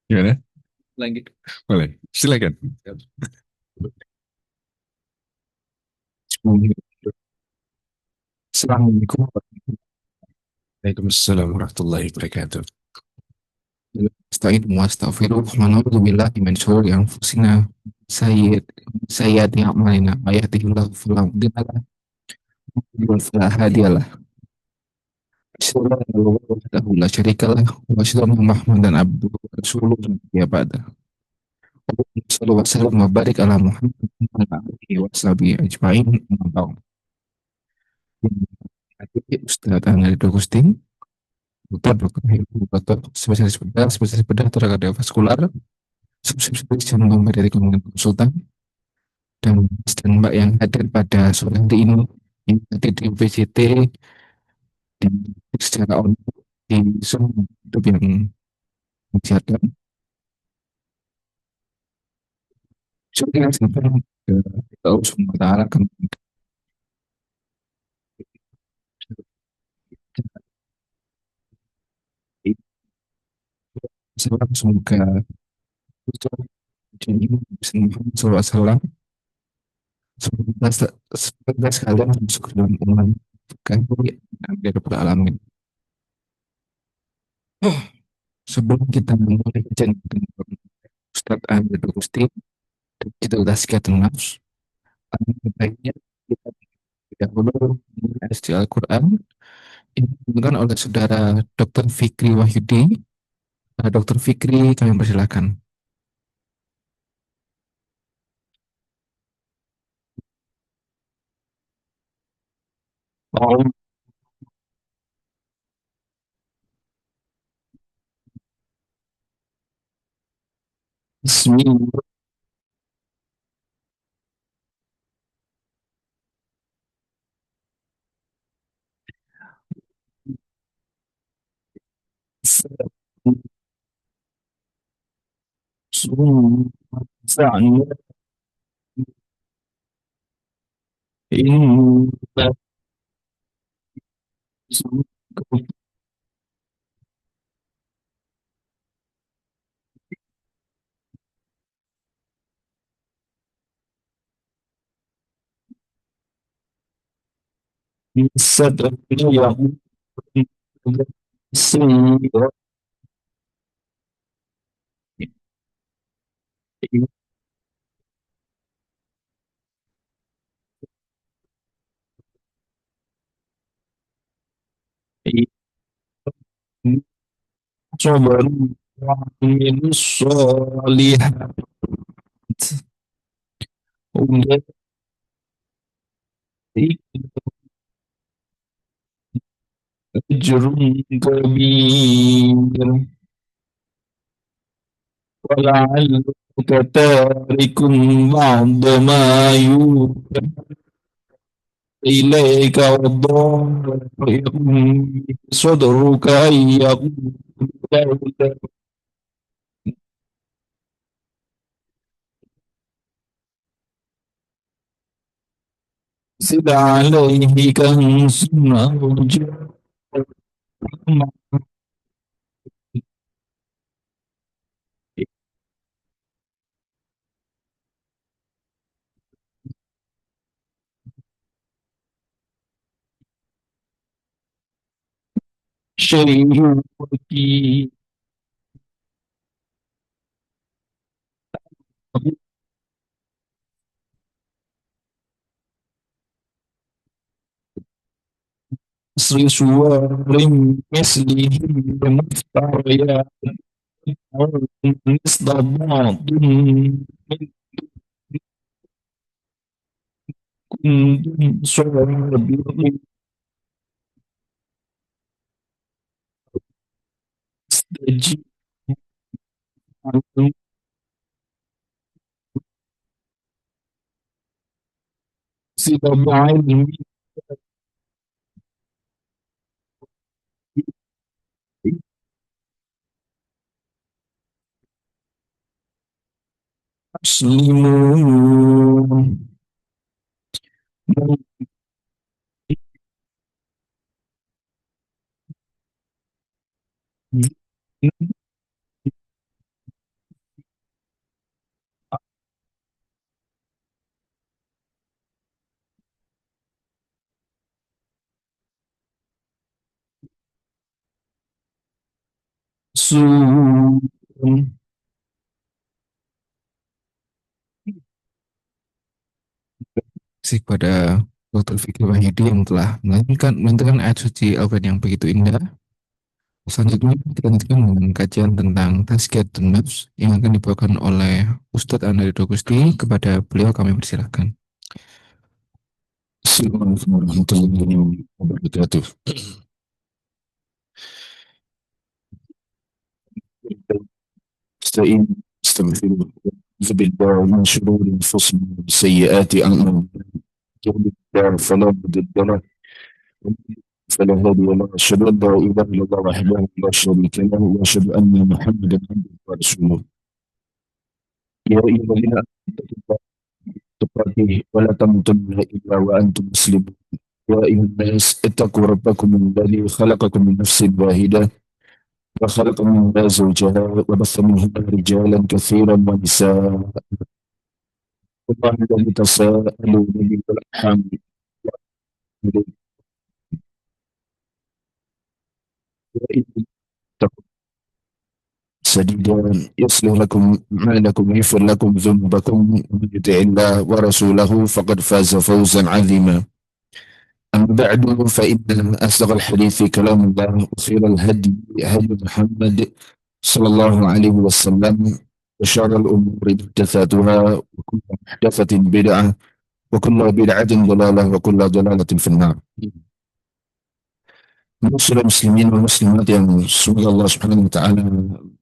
Gimana? Lanjut. Boleh, silakan. Assalamualaikum. Waalaikumsalam warahmatullahi wabarakatuh. Astagfirullah wa astaghfirullah wa na'udzu billahi min syururi anfusina sayyid sayyati a'malina may yahdihillahu fala mudilla lahu wa may yudlil fala hadiya lahu. Asyhadu an la ilaha illallah wahdahu la syarika lahu wa asyhadu anna Muhammadan abduhu wa rasuluhu ya ba'da. Sallallahu alaihi wasallam wa barik ala Muhammad wa ala alihi wa sahbihi ajma'in. Amma ba'd. Ustaz Andi Agustin, dokter Heru, dokter spesialis bedah kardiovaskular, subspesialis jantung dari Kementerian Konsultan, dan Mbak yang hadir pada sore hari ini yang hadir di PJT di secara online di Zoom YouTube yang disiarkan. Saya sampaikan ke Allah Subhanahu wa Ta'ala semoga Muhammad SAW semoga sekalian masuk ke dalam umat kami yang ada alamin. Sebelum kita memulai kajian dengan Ustadz Ahmad Gusti, kita udah sekian nafs. Baiknya kita dahulu mengenai Al-Quran ini ditunjukkan oleh saudara Dr. Fikri Wahyudi. Dr. Fikri, kami persilakan. Coba min solihat ajrun kabir wala'allaka tarikum ba'da ma yuha ilaika wadharikum sadruka ayyakun sida alaihi kanzun arju syai'un asri suwarim mislihi muftariyat misdabadun kuntum sabirin istajib sidaba'in muslimun Su sih pada Dr. Fikri Wahyudi yang telah melantunkan ayat suci Al-Quran yang begitu indah. Selanjutnya kita lanjutkan dengan kajian tentang Tazkiyatun Nafs yang akan dibawakan oleh Ustadz Andri Dogusti. Kepada beliau kami persilahkan. Assalamualaikum warahmatullahi wabarakatuh. استعين استغفر أعوذ بالله من شرور أنفسنا وسيئات أعمالنا يهده الله فلا مضل له فلا هادي له أشهد أن لا إله إلا الله وحده لا شريك له وأشهد أن محمدا عبده ورسوله يا أيها الذين آمنوا اتقوا الله حق تقاته ولا تموتن إلا وأنتم مسلمون يا أيها الناس اتقوا ربكم الذي خلقكم من نفس واحدة وخلق منها زوجها وبث منهما رجالا كثيرا ونساء الله الذي تساءلون به والأرحام سديدا يصلح لكم أعمالكم ويغفر لكم ذنوبكم ومن يطع الله ورسوله فقد فاز فوزا عظيما أما بعد فإن أصدق الحديث كلام الله وخير الهدي هدي محمد صلى الله عليه وسلم وشر الأمور محدثاتها وكل محدثة بدعة وكل بدعة ضلالة وكل ضلالة في النار. Muslim muslimin dan muslimat yang semoga Allah Subhanahu wa taala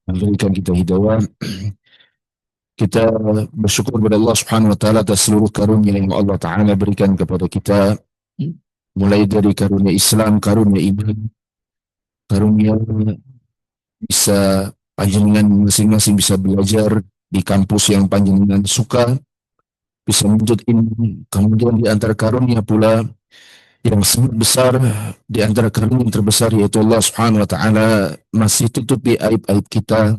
memberikan kita hidayah. Kita bersyukur kepada Allah Subhanahu wa taala atas seluruh karunia yang Allah taala berikan kepada kita, mulai dari karunia Islam, karunia iman, karunia bisa panjenengan masing-masing bisa belajar di kampus yang panjenengan suka, bisa menuntut ilmu. Kemudian di antara karunia pula yang sangat besar, di antara karunia yang terbesar yaitu Allah Subhanahu wa taala masih tutupi aib-aib kita.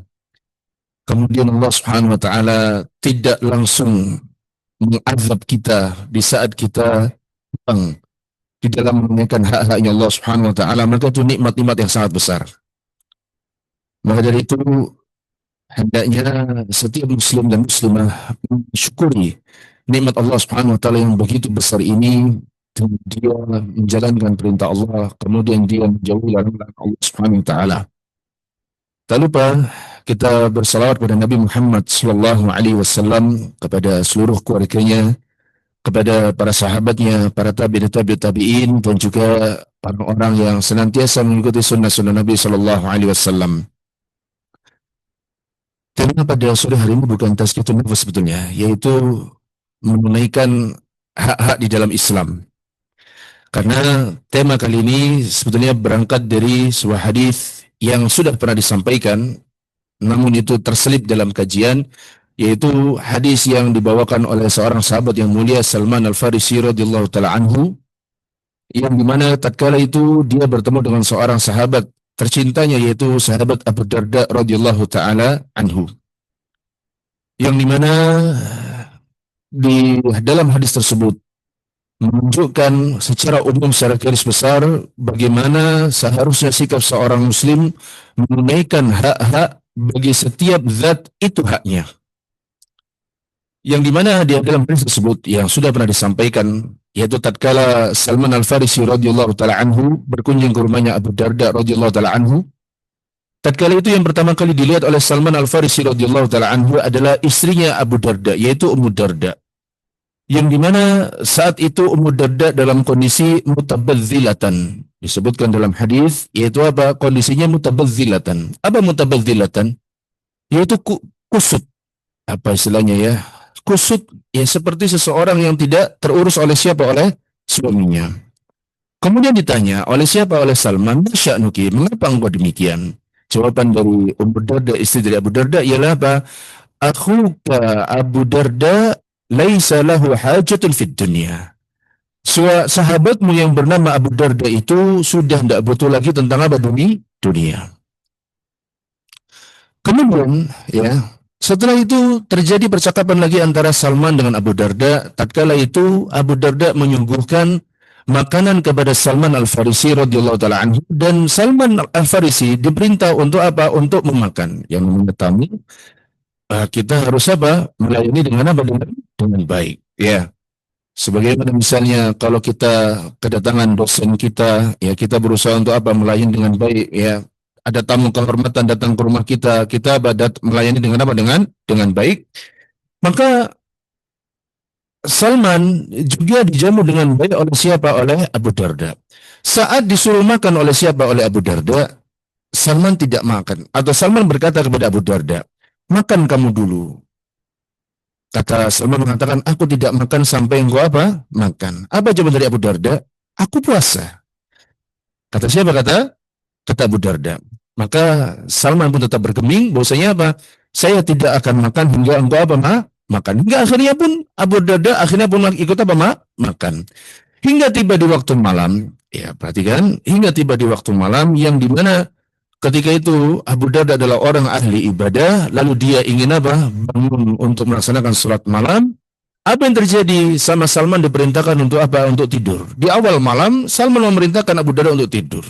Kemudian Allah Subhanahu wa taala tidak langsung mengazab kita di saat kita bang di dalam menunaikan hak-haknya Allah Subhanahu wa taala. Maka itu nikmat-nikmat yang sangat besar. Maka dari itu hendaknya setiap muslim dan muslimah mensyukuri nikmat Allah Subhanahu wa taala yang begitu besar ini. Dia menjalankan perintah Allah, kemudian dia menjauhi larangan Allah Subhanahu wa taala. Tak lupa kita bersalawat kepada Nabi Muhammad sallallahu alaihi wasallam, kepada seluruh keluarganya, kepada para sahabatnya, para tabi'in dan juga para orang yang senantiasa mengikuti sunnah-sunnah Nabi sallallahu alaihi wasallam. Tema pada sore hari ini bukan tazkiyatun nafs sebetulnya, yaitu menunaikan hak-hak di dalam Islam. Karena tema kali ini sebetulnya berangkat dari sebuah hadis yang sudah pernah disampaikan, namun itu terselip dalam kajian, yaitu hadis yang dibawakan oleh seorang sahabat yang mulia, Salman Al-Farisi radhiyallahu taala anhu, yang dimana tatkala itu dia bertemu dengan seorang sahabat tercintanya, yaitu sahabat Abu Darda radhiyallahu taala anhu, yang dimana di dalam hadis tersebut menunjukkan secara umum, secara garis besar, bagaimana seharusnya sikap seorang muslim menunaikan hak-hak bagi setiap zat itu haknya. Yang dimana di dalam hadis tersebut yang sudah pernah disampaikan, yaitu tatkala Salman Al-Farisi radhiyallahu taala anhu berkunjung ke rumahnya Abu Darda radhiyallahu taala anhu, tatkala itu yang pertama kali dilihat oleh Salman Al-Farisi radhiyallahu taala anhu adalah istrinya Abu Darda, yaitu Ummu Darda. Yang dimana saat itu Ummu Darda dalam kondisi mutabazzilatan. Disebutkan dalam hadis, yaitu apa? Kondisinya mutabazzilatan. Apa mutabazzilatan? Yaitu kusut. Apa istilahnya ya? Kusut, ya seperti seseorang yang tidak terurus oleh siapa? Oleh suaminya. Kemudian ditanya oleh siapa? Oleh Salman. Masya'nuki, mengapa engkau demikian? Jawaban dari Ummu Darda, istri dari Abu Darda, ialah apa? Akhuka Abu Darda laisa lahu hajatun fid dunya. Sahabatmu yang bernama Abu Darda itu sudah tidak butuh lagi tentang apa? Dunia. Kemudian ya, setelah itu terjadi percakapan lagi antara Salman dengan Abu Darda. Tatkala itu Abu Darda menyuguhkan makanan kepada Salman Al-Farisi radhiyallahu taala anhu, dan Salman Al-Farisi diperintah untuk apa? Untuk memakan. Yang namanya tamu, kita harus apa? Melayani dengan apa? Dengan baik. Ya. Sebagaimana misalnya kalau kita kedatangan dosen kita, ya kita berusaha untuk apa? Melayani dengan baik, ya. Ada tamu kehormatan datang ke rumah kita, kita melayani dengan apa? Dengan baik. Maka Salman juga dijamu dengan baik oleh siapa? Oleh Abu Darda. Saat disuruh makan oleh siapa? Oleh Abu Darda, Salman tidak makan. Atau Salman berkata kepada Abu Darda, makan kamu dulu. Kata Salman mengatakan, aku tidak makan sampai engkau apa? Makan. Apa jawaban dari Abu Darda? Aku puasa. Kata siapa? Kata Abu Darda. Maka Salman pun tetap bergeming, bahwasanya apa? Saya tidak akan makan hingga engkau apa? Makan. Hingga akhirnya pun Abu Darda akhirnya pun ikut apa? Makan. Hingga tiba di waktu malam, ya perhatikan, hingga tiba di waktu malam yang dimana ketika itu Abu Darda adalah orang ahli ibadah, lalu dia ingin apa? Bangun untuk melaksanakan sholat malam. Apa yang terjadi? Sama Salman diperintahkan untuk apa? Untuk tidur. Di awal malam, Salman memerintahkan Abu Darda untuk tidur.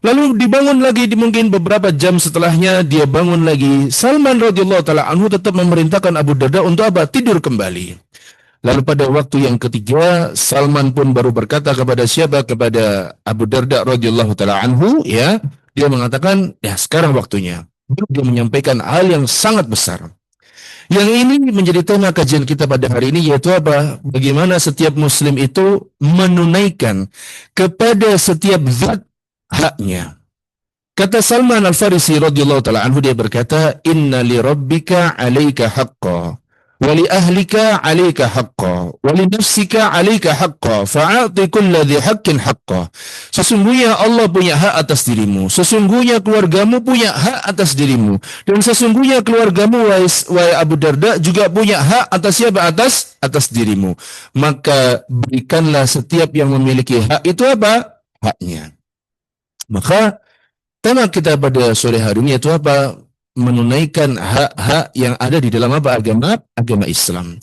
Lalu dibangun lagi, mungkin beberapa jam setelahnya dia bangun lagi. Salman radhiyallahu taala anhu tetap memerintahkan Abu Darda untuk apa? Tidur kembali. Lalu pada waktu yang ketiga, Salman pun baru berkata kepada siapa? Kepada Abu Darda radhiyallahu taala anhu, ya. Dia mengatakan, ya sekarang waktunya. Dia menyampaikan hal yang sangat besar. Yang ini menjadi tema kajian kita pada hari ini, yaitu apa? Bagaimana setiap muslim itu menunaikan kepada setiap zat haknya. Kata Salman Al-Farisi radhiyallahu taala anhu, dia berkata, "Inna li rabbika 'alaika haqqan, wa li ahlika 'alaika haqqan, wa li nafsika 'alaika haqqan, fa'ati kulli dhi haqqin haqqan." Sesungguhnya Allah punya hak atas dirimu, sesungguhnya keluargamu punya hak atas dirimu, dan sesungguhnya keluargamu wahai Abu Darda juga punya hak atas siapa? Atas dirimu. Maka berikanlah setiap yang memiliki hak itu apa? Haknya. Maka tema kita pada sore hari ini yaitu apa? Menunaikan hak-hak yang ada di dalam apa? Agama Islam.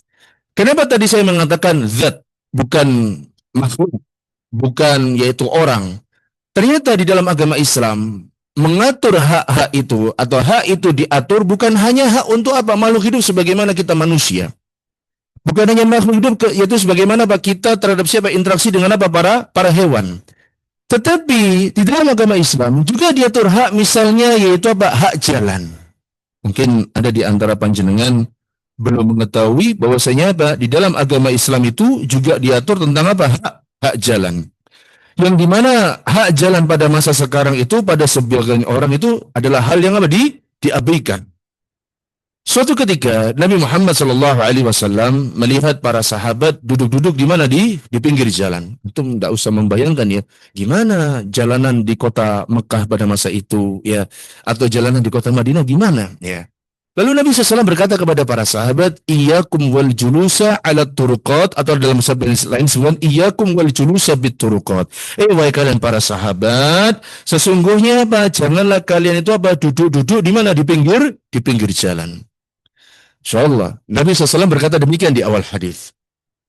Kenapa tadi saya mengatakan zat, bukan makhluk, bukan yaitu orang? Ternyata di dalam agama Islam mengatur hak-hak itu atau hak itu diatur bukan hanya hak untuk apa? Makhluk hidup sebagaimana kita manusia. Bukan hanya makhluk hidup, yaitu sebagaimana apa kita terhadap siapa? Interaksi dengan apa? Para hewan. Tetapi di dalam agama Islam juga diatur hak, misalnya yaitu apa? Hak jalan. Mungkin ada di antara panjenengan belum mengetahui bahwasanya apa? Di dalam agama Islam itu juga diatur tentang apa? Hak jalan. Yang dimana hak jalan pada masa sekarang itu pada sebagian orang itu adalah hal yang apa? Diabaikan. Suatu ketika Nabi Muhammad SAW melihat para sahabat duduk-duduk di mana? Di pinggir jalan. Itu tidak usah membayangkan ya, gimana jalanan di kota Mekah pada masa itu ya, atau jalanan di kota Madinah gimana ya. Lalu Nabi SAW berkata kepada para sahabat, iyyakum wal julusa ala turuqat, atau dalam sabda lain sebutkan iyyakum wal julusa bit turuqat. Wahai kalian para sahabat, sesungguhnya apa? Janganlah kalian itu apa? Duduk-duduk di mana? Di pinggir jalan. InsyaAllah Nabi SAW berkata demikian di awal hadis.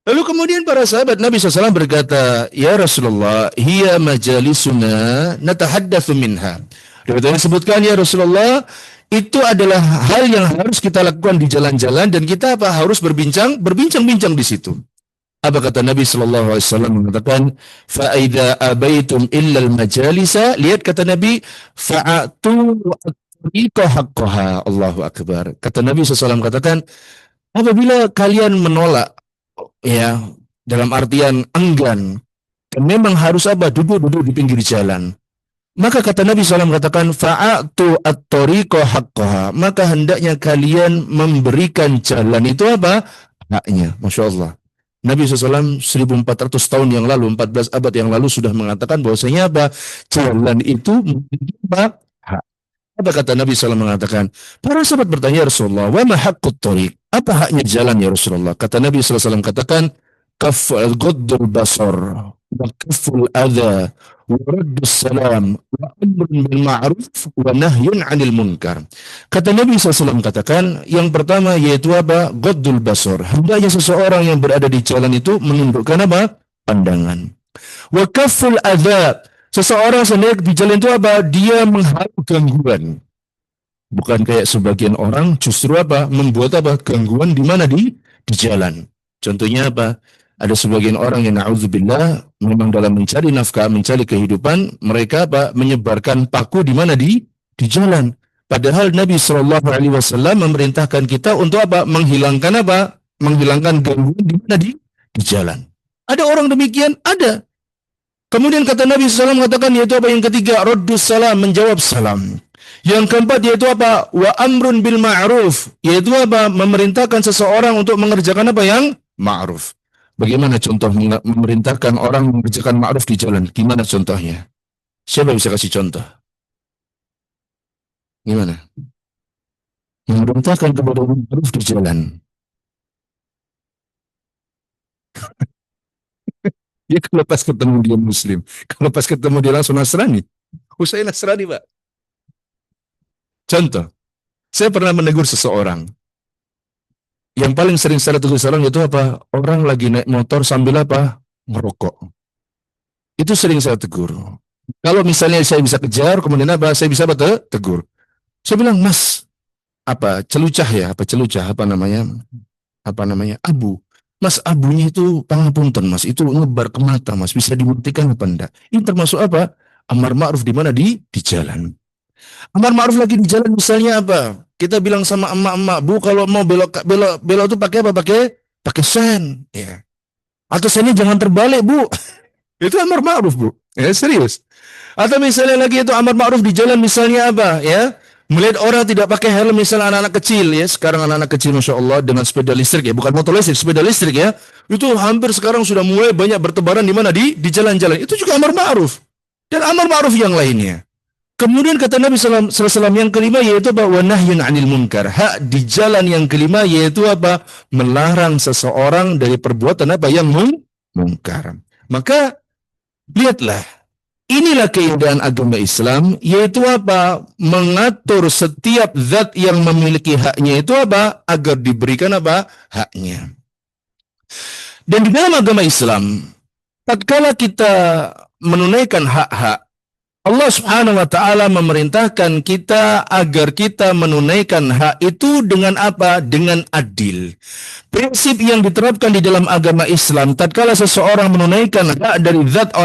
Lalu kemudian para sahabat Nabi SAW berkata, ya Rasulullah, hiya majalisuna natahaddatsu minha. Dia sebutkan, ya Rasulullah, itu adalah hal yang harus kita lakukan di jalan-jalan dan kita apa? Harus berbincang-bincang di situ. Apa kata Nabi SAW mengatakan, fa idza abaitum illa al-majalisa, lihat kata Nabi, fa'atu haqqaha. Allahu akbar. Kata Nabi SAW katakan, apabila kalian menolak, ya, dalam artian enggan, dan memang harus apa? Duduk-duduk di pinggir jalan. Maka kata Nabi SAW katakan, fa'atu at-tariqa haqqaha. Maka hendaknya kalian memberikan jalan itu apa? Haknya. Masya Allah. Nabi SAW 1400 tahun yang lalu, 14 abad yang lalu sudah mengatakan bahwasanya apa? Jalan itu memiliki hak. Apa kata Nabi SAW mengatakan? Para sahabat bertanya, Rasulullah, wa ma haqqut tariq? Apa haknya jalan ya Rasulullah? Kata Nabi SAW katakan, ghaddul basar, wa kaful adha, wa raddus salam wa amrun bil ma'ruf wa nahyun 'anil munkar. Kata Nabi SAW katakan, yang pertama yaitu apa? Ghaddul basar. Hendaknya seseorang yang berada di jalan itu menundukkan apa? Pandangan. Wa kafful adza. Seseorang sendiri di jalan itu apa? Dia menghalau gangguan. Bukan kayak sebagian orang justru apa? Membuat apa? Gangguan di mana? Di jalan. Contohnya apa? Ada sebagian orang yang na'udzubillah memang dalam mencari nafkah, mencari kehidupan, mereka apa? Menyebarkan paku di mana? Di jalan. Padahal Nabi Shallallahu Alaihi Wasallam memerintahkan kita untuk apa? Menghilangkan apa? Menghilangkan gangguan di mana? Di jalan. Ada orang demikian? Ada. Kemudian kata Nabi SAW mengatakan yaitu apa? Yang ketiga, raddus salam, menjawab salam. Yang keempat yaitu apa? Wa amrun bil ma'ruf, yaitu apa? Memerintahkan seseorang untuk mengerjakan apa yang ma'ruf. Bagaimana contoh memerintahkan orang mengerjakan ma'ruf di jalan? Gimana contohnya? Siapa bisa kasih contoh? Gimana? Memerintahkan kepada ma'ruf di jalan. Ya kalau pas ketemu dia Muslim, kalau pas ketemu dia langsung Nasrani. Saya Nasrani, Pak. Contoh, saya pernah menegur seseorang. Yang paling sering saya tegur seseorang itu apa? Orang lagi naik motor sambil apa? Merokok. Itu sering saya tegur. Kalau misalnya saya bisa kejar, kemudian apa? Saya bisa apa? Tegur. Saya bilang, Mas, apa? Celucah ya? Apa celucah? Apa namanya? Abu. Mas, abunya itu pangapunten, Mas. Itu ngebar ke mata, Mas. Bisa dibuktikan apa enggak? Ini termasuk apa? Amar ma'ruf di mana? Di jalan. Amar ma'ruf lagi di jalan misalnya apa? Kita bilang sama emak-emak, Bu, kalau mau belok itu pakai apa? Pakai sen, ya. Atau sennya jangan terbalik, Bu. Itu amar ma'ruf, Bu. Ya, serius. Atau misalnya lagi itu amar ma'ruf di jalan misalnya apa, ya? Melihat orang tidak pakai helm, misalnya anak-anak kecil, ya. Sekarang anak-anak kecil, Masya Allah, dengan sepeda listrik, ya. Bukan motor listrik, sepeda listrik, ya. Itu hampir sekarang sudah mulai banyak bertebaran di mana? Di jalan-jalan. Itu juga amar ma'ruf. Dan amar ma'ruf yang lainnya. Kemudian kata Nabi SAW yang kelima yaitu apa? Wa nahyun 'anil munkar. Hak di jalan yang kelima yaitu apa? Melarang seseorang dari perbuatan apa? Yang mungkar. Maka lihatlah, inilah keindahan agama Islam, yaitu apa? Mengatur setiap zat yang memiliki haknya itu apa? Agar diberikan apa? Haknya. Dan di dalam agama Islam, tatkala kita menunaikan hak-hak, Allah Subhanahu wa taala memerintahkan kita agar kita menunaikan hak itu dengan apa? Dengan adil. Prinsip yang diterapkan di dalam agama Islam, tatkala seseorang menunaikan hak dari zat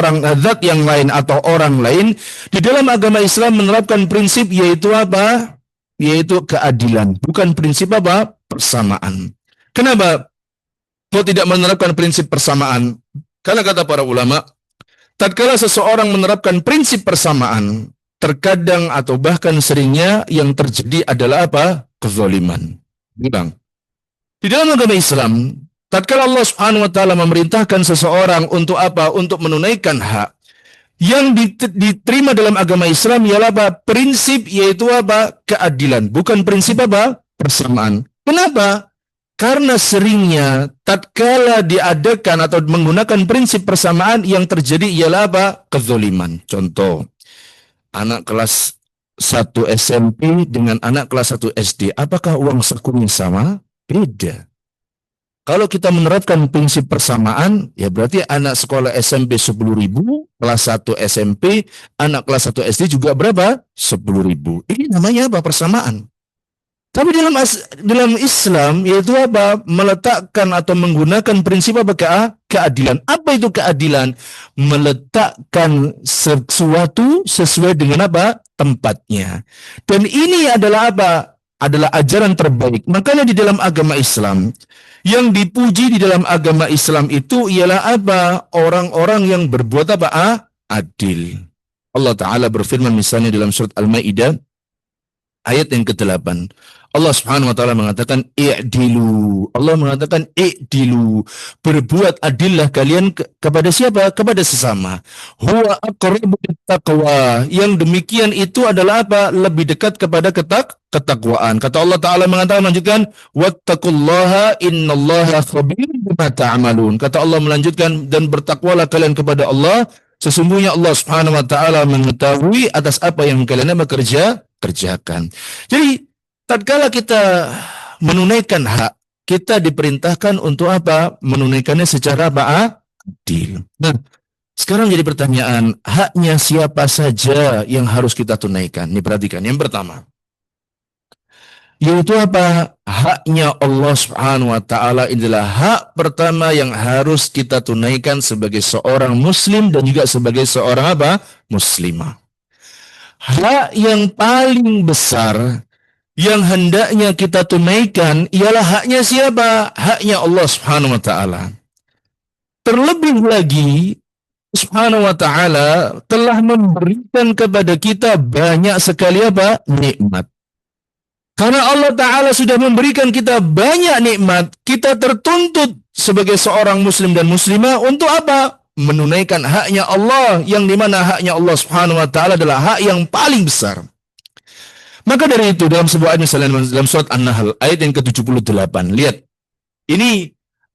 yang lain atau orang lain, di dalam agama Islam menerapkan prinsip yaitu apa? Yaitu keadilan, bukan prinsip apa? Persamaan. Kenapa kok tidak menerapkan prinsip persamaan? Karena kata para ulama, tatkala seseorang menerapkan prinsip persamaan, terkadang atau bahkan seringnya yang terjadi adalah apa? Kezaliman. Bilang, di dalam agama Islam, tatkala Allah Subhanahu wa taala memerintahkan seseorang untuk apa? Untuk menunaikan hak, yang diterima dalam agama Islam ialah apa? Prinsip yaitu apa? Keadilan, bukan prinsip apa? Persamaan. Kenapa? Karena seringnya tatkala diadakan atau menggunakan prinsip persamaan yang terjadi ialah apa? Kezaliman. Contoh, anak kelas 1 SMP dengan anak kelas 1 SD, apakah uang sakunya sama? Beda. Kalau kita menerapkan prinsip persamaan, ya berarti anak sekolah SMP 10.000, kelas 1 SMP, anak kelas 1 SD juga berapa? 10.000. Ini namanya apa? Persamaan. Tapi dalam Islam yaitu apa? Meletakkan atau menggunakan prinsip apa? Keadilan. Apa itu keadilan? Meletakkan sesuatu sesuai dengan apa? Tempatnya. Dan ini adalah apa? Adalah ajaran terbaik. Makanya di dalam agama Islam, yang dipuji di dalam agama Islam itu ialah apa? Orang-orang yang berbuat apa? Adil. Allah Ta'ala berfirman misalnya dalam surat Al-Ma'idah ayat yang ke-8. Allah Subhanahu wa taala mengatakan i'dilu. Allah mengatakan i'dilu. Berbuat adillah kalian kepada siapa? Kepada sesama. Huwa aqrabu taqwa. Yang demikian itu adalah apa? Lebih dekat kepada ketakwaan. Kata Allah Taala melanjutkan wattaqullaha innallaha khabirun bima ta'malun. Kata Allah melanjutkan dan bertakwalah kalian kepada Allah, Sesungguhnya Allah Subhanahu wa taala mengetahui atas apa yang kalian kerjakan. Jadi, tatkala kita menunaikan hak, kita diperintahkan untuk apa? Menunaikannya secara adil. Nah, sekarang jadi pertanyaan, haknya siapa saja yang harus kita tunaikan? Ini perhatikan. Yang pertama, yaitu apa? Haknya Allah Subhanahu wa taala adalah hak pertama yang harus kita tunaikan sebagai seorang muslim dan juga sebagai seorang apa? Muslimah. Hak yang paling besar yang hendaknya kita tunaikan ialah haknya siapa? Haknya Allah Subhanahu wa taala. Terlebih lagi Subhanahu wa taala telah memberikan kepada kita banyak sekali apa? Nikmat. Karena Allah Ta'ala sudah memberikan kita banyak nikmat, kita tertuntut sebagai seorang muslim dan muslimah untuk apa? Menunaikan haknya Allah, yang dimana haknya Allah Subhanahu wa Ta'ala adalah hak yang paling besar. Maka dari itu dalam sebuah ayat misalnya dalam surat An-Nahl ayat yang ke-78, lihat.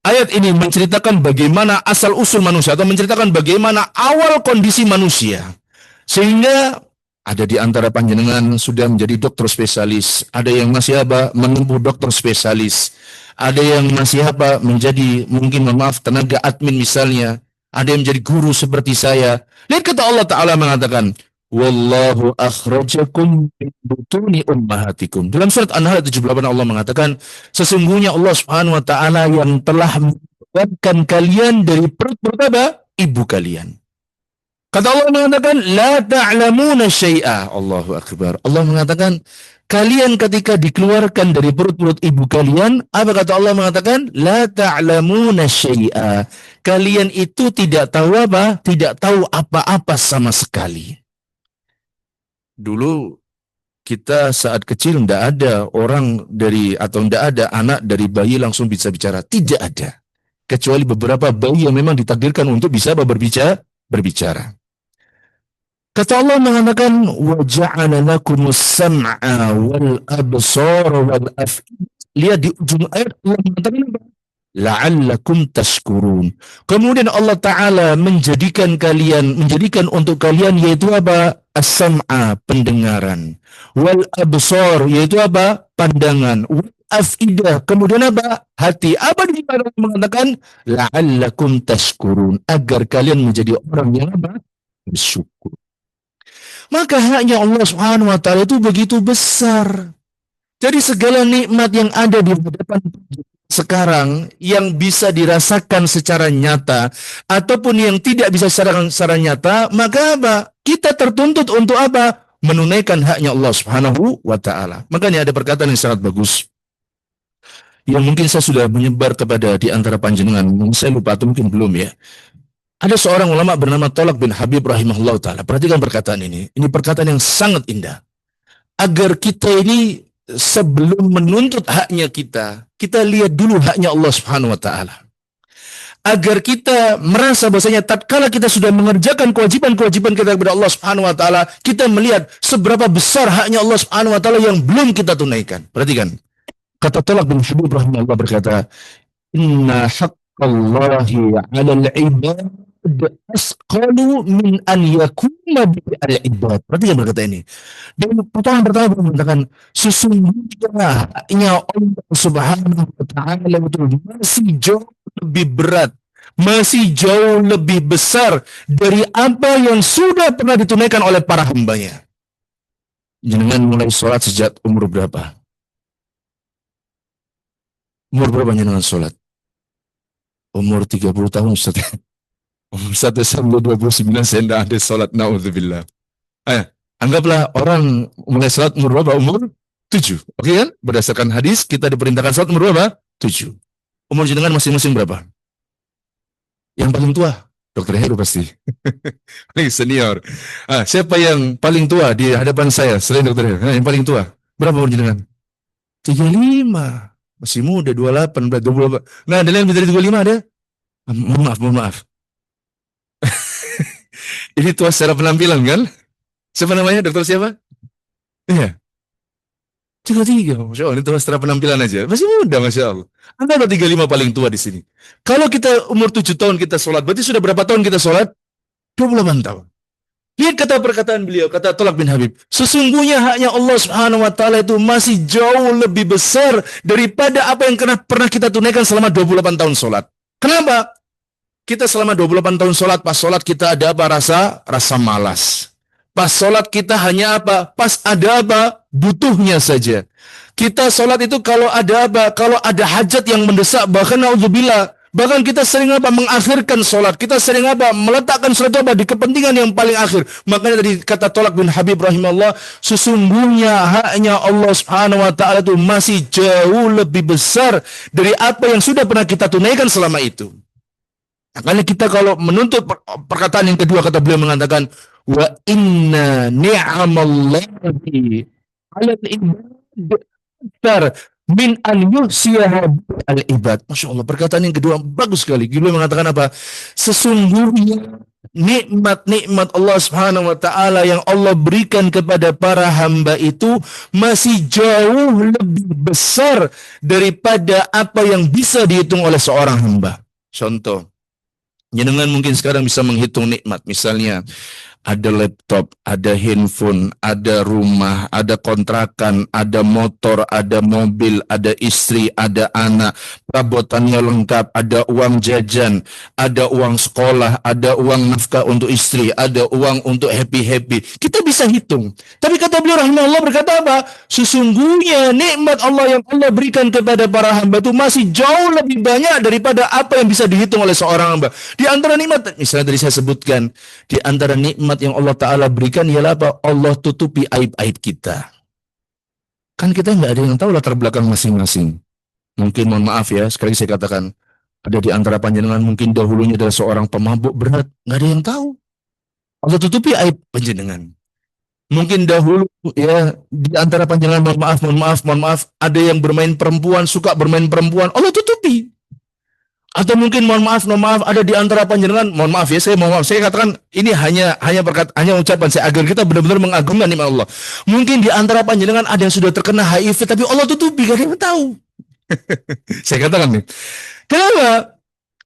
Ayat ini menceritakan bagaimana asal usul manusia atau menceritakan bagaimana awal kondisi manusia. Sehingga ada di antara panjenengan sudah menjadi dokter spesialis, ada yang masih apa menempuh dokter spesialis, ada yang masih apa menjadi mungkin tenaga admin misalnya, ada yang menjadi guru seperti saya. Lihat kata Allah Ta'ala mengatakan, Wallahu akhrajakum min butuni ummahatikum. Dalam surat An-Nahl 78 Allah mengatakan, sesungguhnya Allah Subhanahu wa taala yang telah mengeluarkan kalian dari perut-perut apa? Ibu kalian. Kata Allah mengatakan, la ta'lamuna syai'a. Allahu akbar. Allah mengatakan, kalian ketika dikeluarkan dari perut-perut ibu kalian, apa kata Allah mengatakan? La ta'lamuna syai'a. Kalian itu tidak tahu apa? Tidak tahu apa-apa sama sekali. Dulu kita saat kecil tidak ada orang dari atau tidak ada anak dari bayi langsung bisa bicara. Tidak ada. Kecuali beberapa bayi yang memang ditakdirkan untuk bisa berbicara. Kata Allah mengatakan, wa ja'ala lakumus sam'a wal absara wal af'idah. Lihat di ujung ayat Allah mengatakan apa? La'allakum tashkurun. Kemudian Allah Ta'ala menjadikan untuk kalian yaitu apa? As-sam'a, pendengaran. Wal absar, yaitu apa? Pandangan. Wal af'idah, kemudian apa? Hati. Apa di mana Allah mengatakan? La'allakum tashkurun. Agar kalian menjadi orang yang apa? Bersyukur. Maka haknya Allah Subhanahu wa taala itu begitu besar. Jadi segala nikmat yang ada di hadapan sekarang yang bisa dirasakan secara nyata ataupun yang tidak bisa secara nyata, maka apa? Kita tertuntut untuk apa? Menunaikan haknya Allah Subhanahu wa taala. Makanya ada perkataan yang sangat bagus yang mungkin saya sudah menyebar kepada di antara panjenengan, saya lupa atau mungkin belum ya. Ada seorang ulama bernama Tolak bin Habib rahimahullah ta'ala. Perhatikan perkataan ini. Ini perkataan yang sangat indah. Agar kita ini sebelum menuntut haknya kita lihat dulu haknya Allah Subhanahu wa ta'ala. Agar kita merasa bahasanya tatkala kita sudah mengerjakan kewajiban-kewajiban kita kepada Allah Subhanahu wa ta'ala, kita melihat seberapa besar haknya Allah Subhanahu wa ta'ala yang belum kita tunaikan. Perhatikan. Kata Tolak bin Habib rahimahullah berkata, Inna haqqallahi 'alal 'ibad asqalu min an yakuna bil ibad. Perhatikan berkata ini. Dan pertanyaan pertama mengatakan sesungguhnya haknya Allah Subhanahu wa taala itu masih jauh lebih berat, masih jauh lebih besar dari apa yang sudah pernah ditunaikan oleh para hambanya. Jenengan mulai sholat sejak umur berapa? Umur berapa jenengan sholat? Umur 30 tahun Ustaz. Umur 1 sampai 29 saya tidak ada sholat, na'udzubillah. Anggaplah orang mulai sholat umur berapa? Umur 7. Oke kan? Berdasarkan hadis kita diperintahkan sholat umur berapa? 7. Umur jenengan masing-masing berapa? Yang paling tua? Dokter Heru pasti. Paling senior. Siapa yang paling tua di hadapan saya selain Dokter Heru? Yang paling tua? Berapa umur jenengan? 35. Masih muda, 28, 28. Nah, ada yang lebih dari 25 ada? Mohon maaf. Ini tua secara penampilan kan? Siapa namanya? Dokter siapa? Iya. 33. Masya Allah, ini tua secara penampilan aja. Masih muda, Masya Allah. Anda ada 35 paling tua di sini. Kalau kita umur 7 tahun kita sholat, berarti sudah berapa tahun kita sholat? 28 tahun. Lihat kata perkataan beliau, kata Tolak bin Habib. Sesungguhnya haknya Allah Subhanahu wa taala itu masih jauh lebih besar daripada apa yang pernah kita tunaikan selama 28 tahun sholat. Kenapa? Kita selama 28 tahun sholat, pas sholat kita ada apa? Rasa malas. Pas sholat kita hanya apa? Pas ada apa? Butuhnya saja. Kita sholat itu kalau ada apa? Kalau ada hajat yang mendesak, bahkan naudzubillah, bahkan kita sering apa? Mengakhirkan sholat. Kita sering apa? Meletakkan sholat apa? Di kepentingan yang paling akhir. Makanya tadi kata Tolak bin Habib rahimahullah, sesungguhnya haknya Allah Subhanahu wa taala itu masih jauh lebih besar dari apa yang sudah pernah kita tunaikan selama itu. Makanya kita kalau menuntut perkataan yang kedua, kata beliau mengatakan, wa inna ni'amallahi 'alal ibad min an yuhsiyaha al ibad. Masya Allah, perkataan yang kedua bagus sekali. Beliau mengatakan apa? Sesungguhnya nikmat-nikmat Allah Subhanahu wa taala yang Allah berikan kepada para hamba itu masih jauh lebih besar daripada apa yang bisa dihitung oleh seorang hamba. Contoh, jenengan mungkin sekarang bisa menghitung nikmat, misalnya ada laptop, ada handphone, ada rumah, ada kontrakan, ada motor, ada mobil, ada istri, ada anak, perabotannya lengkap, ada uang jajan, ada uang sekolah, ada uang nafkah untuk istri, ada uang untuk happy-happy. Kita bisa hitung. Tapi kata beliau rahimahullah berkata apa? Sesungguhnya nikmat Allah yang Allah berikan kepada para hamba itu masih jauh lebih banyak daripada apa yang bisa dihitung oleh seorang hamba. Di antara nikmat, misalnya tadi saya sebutkan, di antara nikmat yang Allah Ta'ala berikan ialah apa? Allah tutupi aib-aib kita. Kan kita nggak ada yang tahu latar belakang masing-masing. Mungkin, mohon maaf ya, sekali saya katakan, ada di antara panjenengan mungkin dahulunya adalah seorang pemabuk berat, nggak ada yang tahu. Allah tutupi aib panjenengan. Mungkin dahulu ya di antara panjenengan, mohon maaf, ada yang bermain perempuan, suka bermain perempuan, Allah tutupi. Atau mungkin mohon maaf, ada di antara panjenengan, mohon maaf ya, saya katakan ini hanya ucapan saya agar kita benar-benar mengagungkan nikmat Allah. Mungkin di antara panjenengan ada yang sudah terkena HIV, tapi Allah tutupi, gak ada yang tahu. Saya katakan nih, kenapa?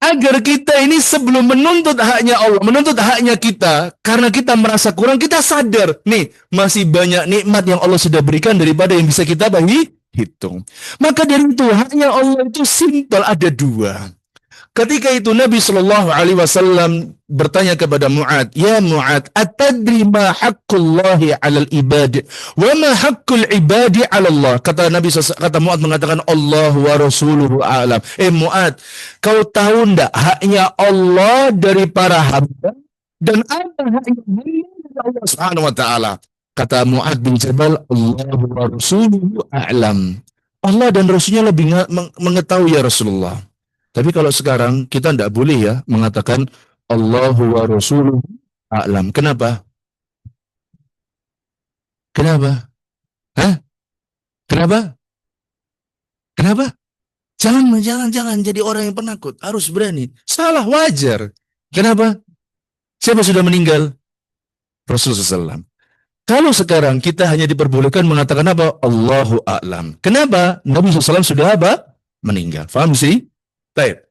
Agar kita ini sebelum menuntut haknya Allah, menuntut haknya kita, karena kita merasa kurang, kita sadar, nih masih banyak nikmat yang Allah sudah berikan daripada yang bisa kita hitung. Maka dari itu haknya Allah itu simpel, ada dua. Ketika itu Nabi Shallallahu Alaihi Wasallam bertanya kepada Mu'ad, ya Mu'ad, atadri ma haqqullahi 'alal ibad, wa ma haqqul ibadi 'ala Allah. Kata Mu'ad mengatakan, Allah wa rasuluhu a'lam. Mu'ad, kau tahu ndak haknya Allah dari para hamba dan apa haknya dari Allah Subhanahu wa taala? Kata Mu'ad bin Jabal, Allah wa rasuluhu a'lam. Allah dan Rasulnya lebih mengetahui ya Rasulullah. Tapi kalau sekarang kita tidak boleh ya mengatakan Allahu wa rasuluhu a'lam. Kenapa? Kenapa? Hah? Kenapa? Kenapa? Jangan jadi orang yang penakut. Harus berani. Salah, wajar. Kenapa? Siapa sudah meninggal? Rasulullah SAW. Kalau sekarang kita hanya diperbolehkan mengatakan apa? Allahu a'lam. Kenapa? Nabi SAW sudah apa? Meninggal. Faham sih? Baik.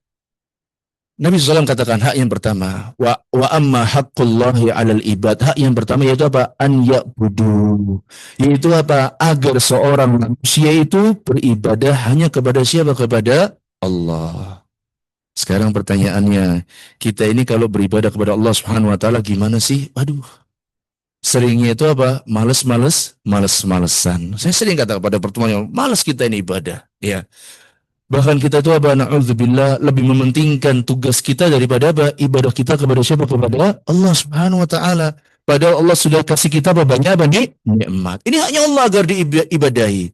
Nabi SAW katakan hak yang pertama, wa amma haqqullahi 'alal ibad. Hak yang pertama yaitu apa? An ya'budu. Yaitu apa? Agar seorang manusia itu beribadah hanya kepada siapa? Kepada Allah. Sekarang pertanyaannya, kita ini kalau beribadah kepada Allah Subhanahu wa taala gimana sih? Waduh. Seringnya itu apa? Males-malesan. Saya sering kata pada pertemuan yang malas kita ini ibadah, ya. Bahkan kita itu apa? Na'udzubillah, lebih mementingkan tugas kita daripada apa? Ibadah kita kepada siapa? Kepada Allah Subhanahu wa taala. Padahal Allah sudah kasih kita apa? Banyak apa nih? Nikmat. Ini haknya Allah agar diibadahi.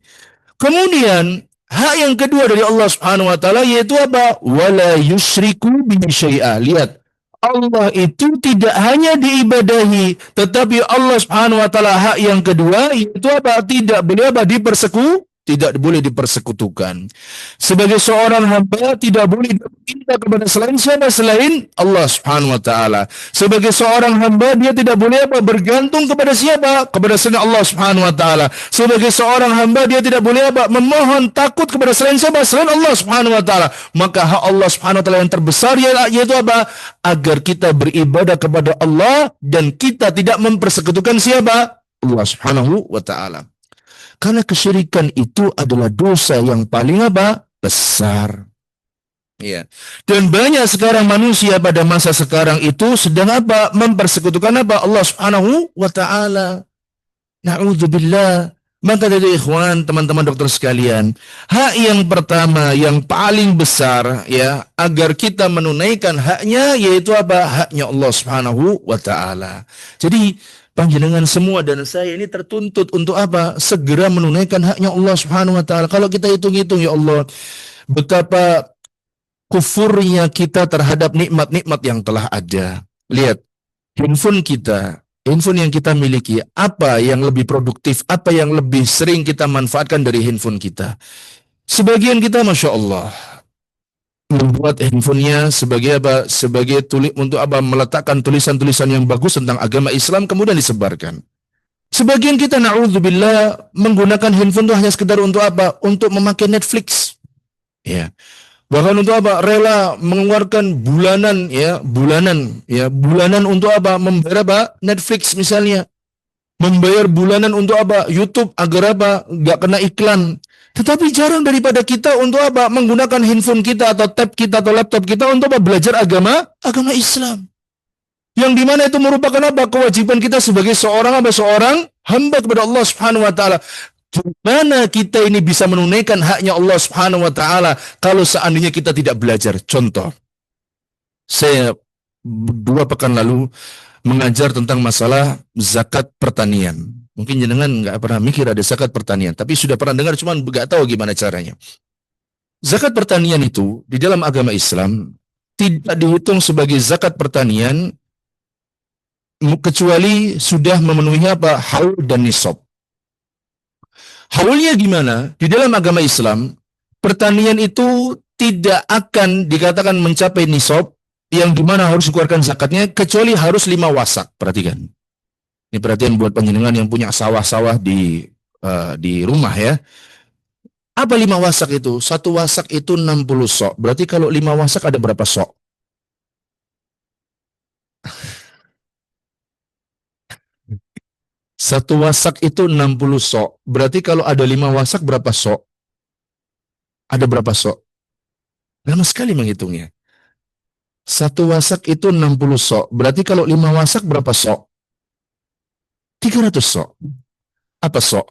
Kemudian hak yang kedua dari Allah Subhanahu wa taala yaitu apa? Wala yusyriku bihi syai'a. Lihat, Allah itu tidak hanya diibadahi, tetapi Allah Subhanahu wa taala hak yang kedua yaitu apa? Tidak boleh apa? tidak boleh dipersekutukan. Sebagai seorang hamba tidak boleh meminta kepada selain siapa? Selain Allah Subhanahu wa taala. Sebagai seorang hamba dia tidak boleh apa? Bergantung kepada siapa? Kepada selain Allah Subhanahu wa taala. Sebagai seorang hamba dia tidak boleh apa? Memohon takut kepada selain siapa? Selain Allah Subhanahu wa taala. Maka hak Allah Subhanahu wa taala yang terbesar yaitu apa? Agar kita beribadah kepada Allah dan kita tidak mempersekutukan siapa? Allah Subhanahu wa taala. Karena kesyirikan itu adalah dosa yang paling apa? Besar. Ya. Dan banyak sekarang manusia pada masa sekarang itu sedang apa? Mempersekutukan apa? Allah Subhanahu wa taala. Na'udzubillah. Maka dari ikhwan, teman-teman dokter sekalian, hak yang pertama yang paling besar ya agar kita menunaikan haknya yaitu apa? Haknya Allah Subhanahu wa taala. Jadi panjenengan semua dan saya ini tertuntut untuk apa? Segera menunaikan haknya Allah Subhanahu wa taala. Kalau kita hitung-hitung ya Allah, betapa kufurnya kita terhadap nikmat-nikmat yang telah ada. Lihat, handphone yang kita miliki, apa yang lebih produktif, apa yang lebih sering kita manfaatkan dari handphone kita. Sebagian kita Masya Allah membuat handphonenya sebagai apa? Sebagai untuk apa? Meletakkan tulisan-tulisan yang bagus tentang agama Islam kemudian disebarkan. Sebagian kita na'udzubillah menggunakan handphone itu hanya sekedar untuk apa? Untuk memakai Netflix. Ya. Bahkan untuk apa? Rela mengeluarkan bulanan untuk apa? Membayar apa? Netflix misalnya. Membayar bulanan untuk apa? YouTube agar apa? Nggak kena iklan. Tetapi jarang daripada kita untuk apa? Menggunakan handphone kita atau tab kita atau laptop kita untuk apa? Belajar agama Islam. Yang dimana itu merupakan apa? Kewajiban kita sebagai seorang hamba kepada Allah Subhanahu wa taala. Gimana kita ini bisa menunaikan haknya Allah Subhanahu wa taala kalau seandainya kita tidak belajar? Contoh, saya 2 pekan lalu mengajar tentang masalah zakat pertanian. Mungkin jenengan nggak pernah mikir ada zakat pertanian, tapi sudah pernah dengar, cuman nggak tahu gimana caranya. Zakat pertanian itu di dalam agama Islam tidak dihitung sebagai zakat pertanian kecuali sudah memenuhi apa? Haul dan nisab. Haulnya gimana? Di dalam agama Islam, pertanian itu tidak akan dikatakan mencapai nisab yang dimana harus dikeluarkan zakatnya kecuali harus 5 wasak. Perhatikan. Ini perhatian buat panjenengan yang punya sawah-sawah di rumah ya. Apa 5 wasak itu? 1 wasak itu 60 sok. Berarti kalau 5 wasak ada berapa sok? Satu wasak itu 60 sok. Berarti kalau ada 5 wasak berapa sok? Ada berapa sok? Lama sekali menghitungnya. Satu wasak itu 60 sok. Berarti kalau 5 wasak berapa sok? 300 sok. Apa sok?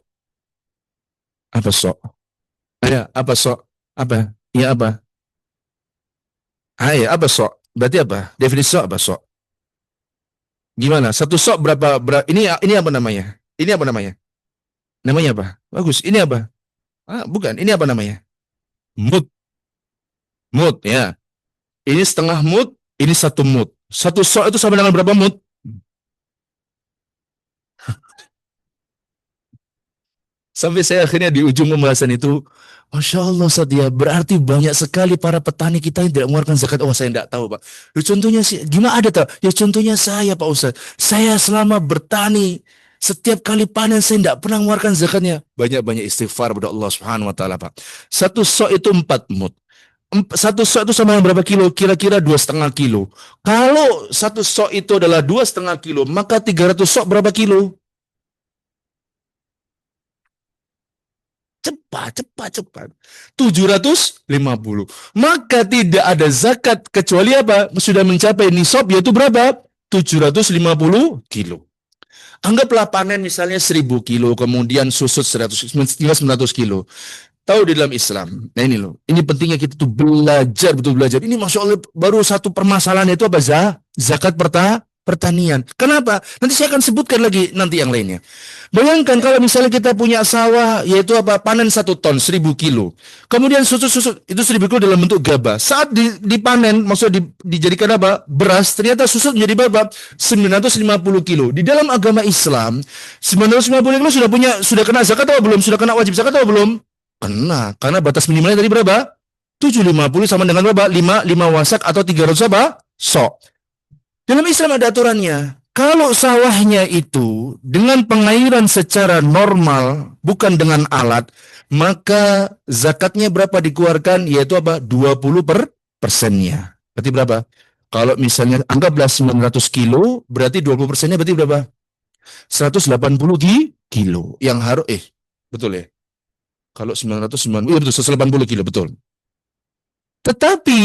Apa sok? Ya, apa sok? Apa? Ya apa? Ya, apa sok? Berarti apa? Definisi sok apa sok? Gimana? Satu sok berapa? Ini apa namanya? Ini apa namanya? Namanya apa? Bagus. Ini apa? Bukan. Ini apa namanya? Mut. Mut ya. Ini setengah mut. Ini 1 mut. 1 sok itu sama dengan berapa mut? Sampai saya akhirnya di ujung pembahasan itu, Masya Allah Ustaz ya, berarti banyak sekali para petani kita yang tidak mengeluarkan zakat. Oh saya tidak tahu Pak. Ya, contohnya sih, gimana ada tak? Ya contohnya saya Pak Ustaz. Saya selama bertani, setiap kali panen saya tidak pernah mengeluarkan zakatnya. Banyak-banyak istighfar kepada Allah Subhanahu wa taala Pak. 1 sok itu 4 mut. 1 sok itu sama dengan berapa kilo? Kira-kira 2,5 kilo. Kalau 1 sok itu adalah 2,5 kilo, maka 300 sok berapa kilo? Cepat. 750. Maka tidak ada zakat kecuali apa? Sudah mencapai nisab yaitu berapa? 750 kilo. Anggaplah panen misalnya 1000 kilo, kemudian susut 100, 900 kilo. Tahu di dalam Islam. Nah ini loh. Ini pentingnya kita tuh belajar, betul belajar. Ini Masya Allah baru satu permasalahan itu apa? Zakat pertanian. Kenapa? Nanti saya akan sebutkan lagi nanti yang lainnya. Bayangkan kalau misalnya kita punya sawah, yaitu apa? Panen 1 ton, 1000 kilo. Kemudian susut, itu 1000 kilo dalam bentuk gabah. Saat dipanen, maksudnya dijadikan apa? Beras, ternyata susut menjadi berapa? 950 kilo. Di dalam agama Islam, 950 kilo sudah kena zakat atau belum? Sudah kena wajib zakat atau belum? Kena, karena batas minimalnya tadi berapa? 750 sama dengan berapa? 5 wasak atau 300 apa? Sok. Dalam Islam ada aturannya. Kalau sawahnya itu dengan pengairan secara normal, bukan dengan alat, maka zakatnya berapa dikeluarkan? Yaitu apa? 20%-nya. Berarti berapa? Kalau misalnya anggaplah 900 kilo, berarti 20%-nya berarti berapa? 180 kilo. Yang harus, betul ya? Kalau 990, iya betul, 180 kilo, betul. Tetapi,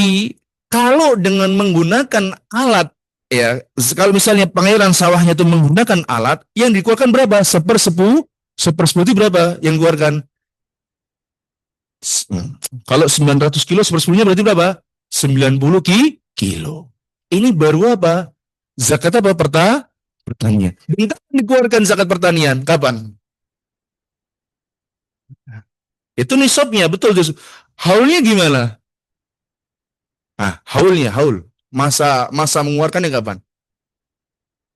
kalau dengan menggunakan alat, ya, kalau misalnya pengairan sawahnya itu menggunakan alat, yang dikeluarkan berapa? Sepersepuluh itu berapa yang dikeluarkan? Kalau 900 kilo, sepersepuluhnya berarti berapa? 90 kilo. Ini baru apa? Zakat apa? Pertanian. Dan kapan dikeluarkan zakat pertanian? Kapan? Itu nisabnya, betul. Haulnya gimana? Haul. Masa mengeluarkannya kapan?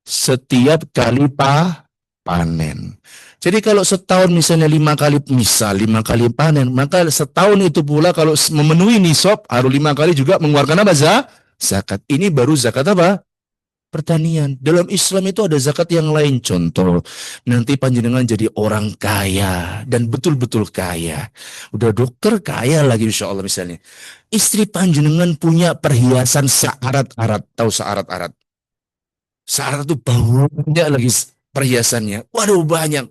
Setiap kali panen. Jadi kalau setahun misalnya 5 kali panen, maka setahun itu pula kalau memenuhi nisab harus 5 kali juga mengeluarkan apa? Zakat. Ini baru zakat apa? Pertanian. Dalam Islam itu ada zakat yang lain. Contoh, nanti panjenengan jadi orang kaya dan betul-betul kaya. Udah dokter kaya lagi insya Allah misalnya. Istri panjenengan punya perhiasan searat-arat. Tahu searat-arat? Searat itu banyak lagi perhiasannya. Waduh banyak.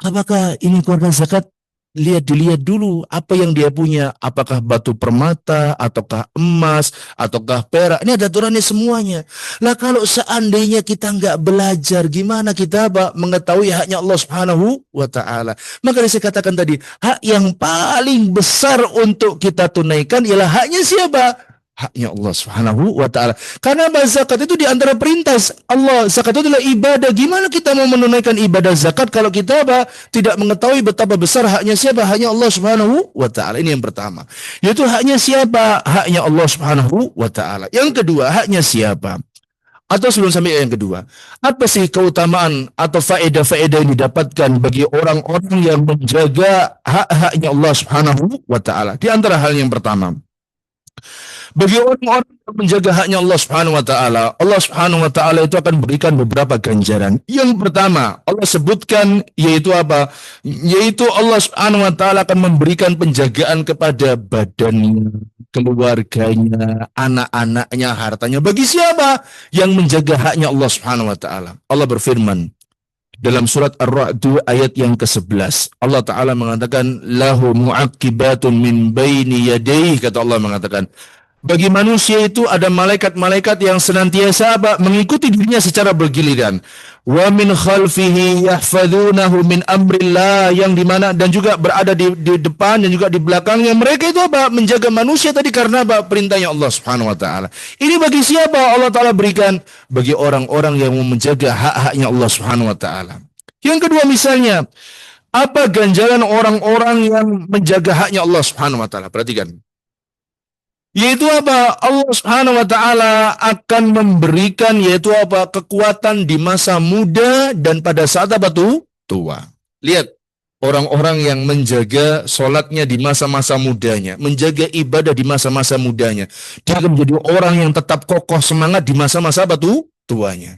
Apakah ini keluarga zakat? Dilihat dulu apa yang dia punya. Apakah batu permata, ataukah emas, ataukah perak. Ini ada aturannya semuanya. Lah kalau seandainya kita nggak belajar, gimana kita mengetahui haknya Allah Subhanahu wa Ta'ala? Maka saya katakan tadi, hak yang paling besar untuk kita tunaikan ialah haknya siapa? Haknya Allah Subhanahu wa Ta'ala. Karena zakat itu di antara perintah Allah. Zakat itu adalah ibadah. Gimana kita mau menunaikan ibadah zakat kalau kita tidak mengetahui betapa besar haknya siapa? Haknya Allah Subhanahu wa Ta'ala. Ini yang pertama. Yaitu haknya siapa? Haknya Allah Subhanahu wa Ta'ala. Yang kedua, haknya siapa? Atau sebelum sampai yang kedua, apa sih keutamaan atau faedah-faedah yang didapatkan bagi orang-orang yang menjaga hak-haknya Allah Subhanahu wa Ta'ala? Di antara hal yang pertama, bagi orang-orang yang menjaga haknya Allah Subhanahu wa Ta'ala, Allah Subhanahu wa Ta'ala itu akan berikan beberapa ganjaran. Yang pertama, Allah sebutkan yaitu apa? Yaitu Allah Subhanahu wa Ta'ala akan memberikan penjagaan kepada badannya, keluarganya, anak-anaknya, hartanya. Bagi siapa yang menjaga haknya Allah Subhanahu wa Ta'ala? Allah berfirman dalam surat Ar-Ra'd ayat yang ke-11. Allah Ta'ala mengatakan, lahu mu'aqibatun min baini yadayhi, kata Allah mengatakan, bagi manusia itu ada malaikat-malaikat yang senantiasa mengikuti dirinya secara bergiliran. Wa min khalfihi yahfadunahu min amrillah, yang dimana dan juga berada di depan dan juga di belakangnya. Mereka itu menjaga manusia tadi karena perintahnya Allah Subhanahu wa Ta'ala. Ini bagi siapa Allah Ta'ala berikan? Bagi orang-orang yang mau menjaga hak-haknya Allah Subhanahu wa Ta'ala. Yang kedua misalnya, apa ganjaran orang-orang yang menjaga haknya Allah Subhanahu wa Ta'ala? Perhatikan. Yaitu apa? Allah Subhanahu wa Ta'ala akan memberikan yaitu kekuatan di masa muda dan pada saat tua. Lihat, orang-orang yang menjaga sholatnya di masa-masa mudanya, menjaga ibadah di masa-masa mudanya, dia akan menjadi orang yang tetap kokoh semangat di masa-masa tuanya.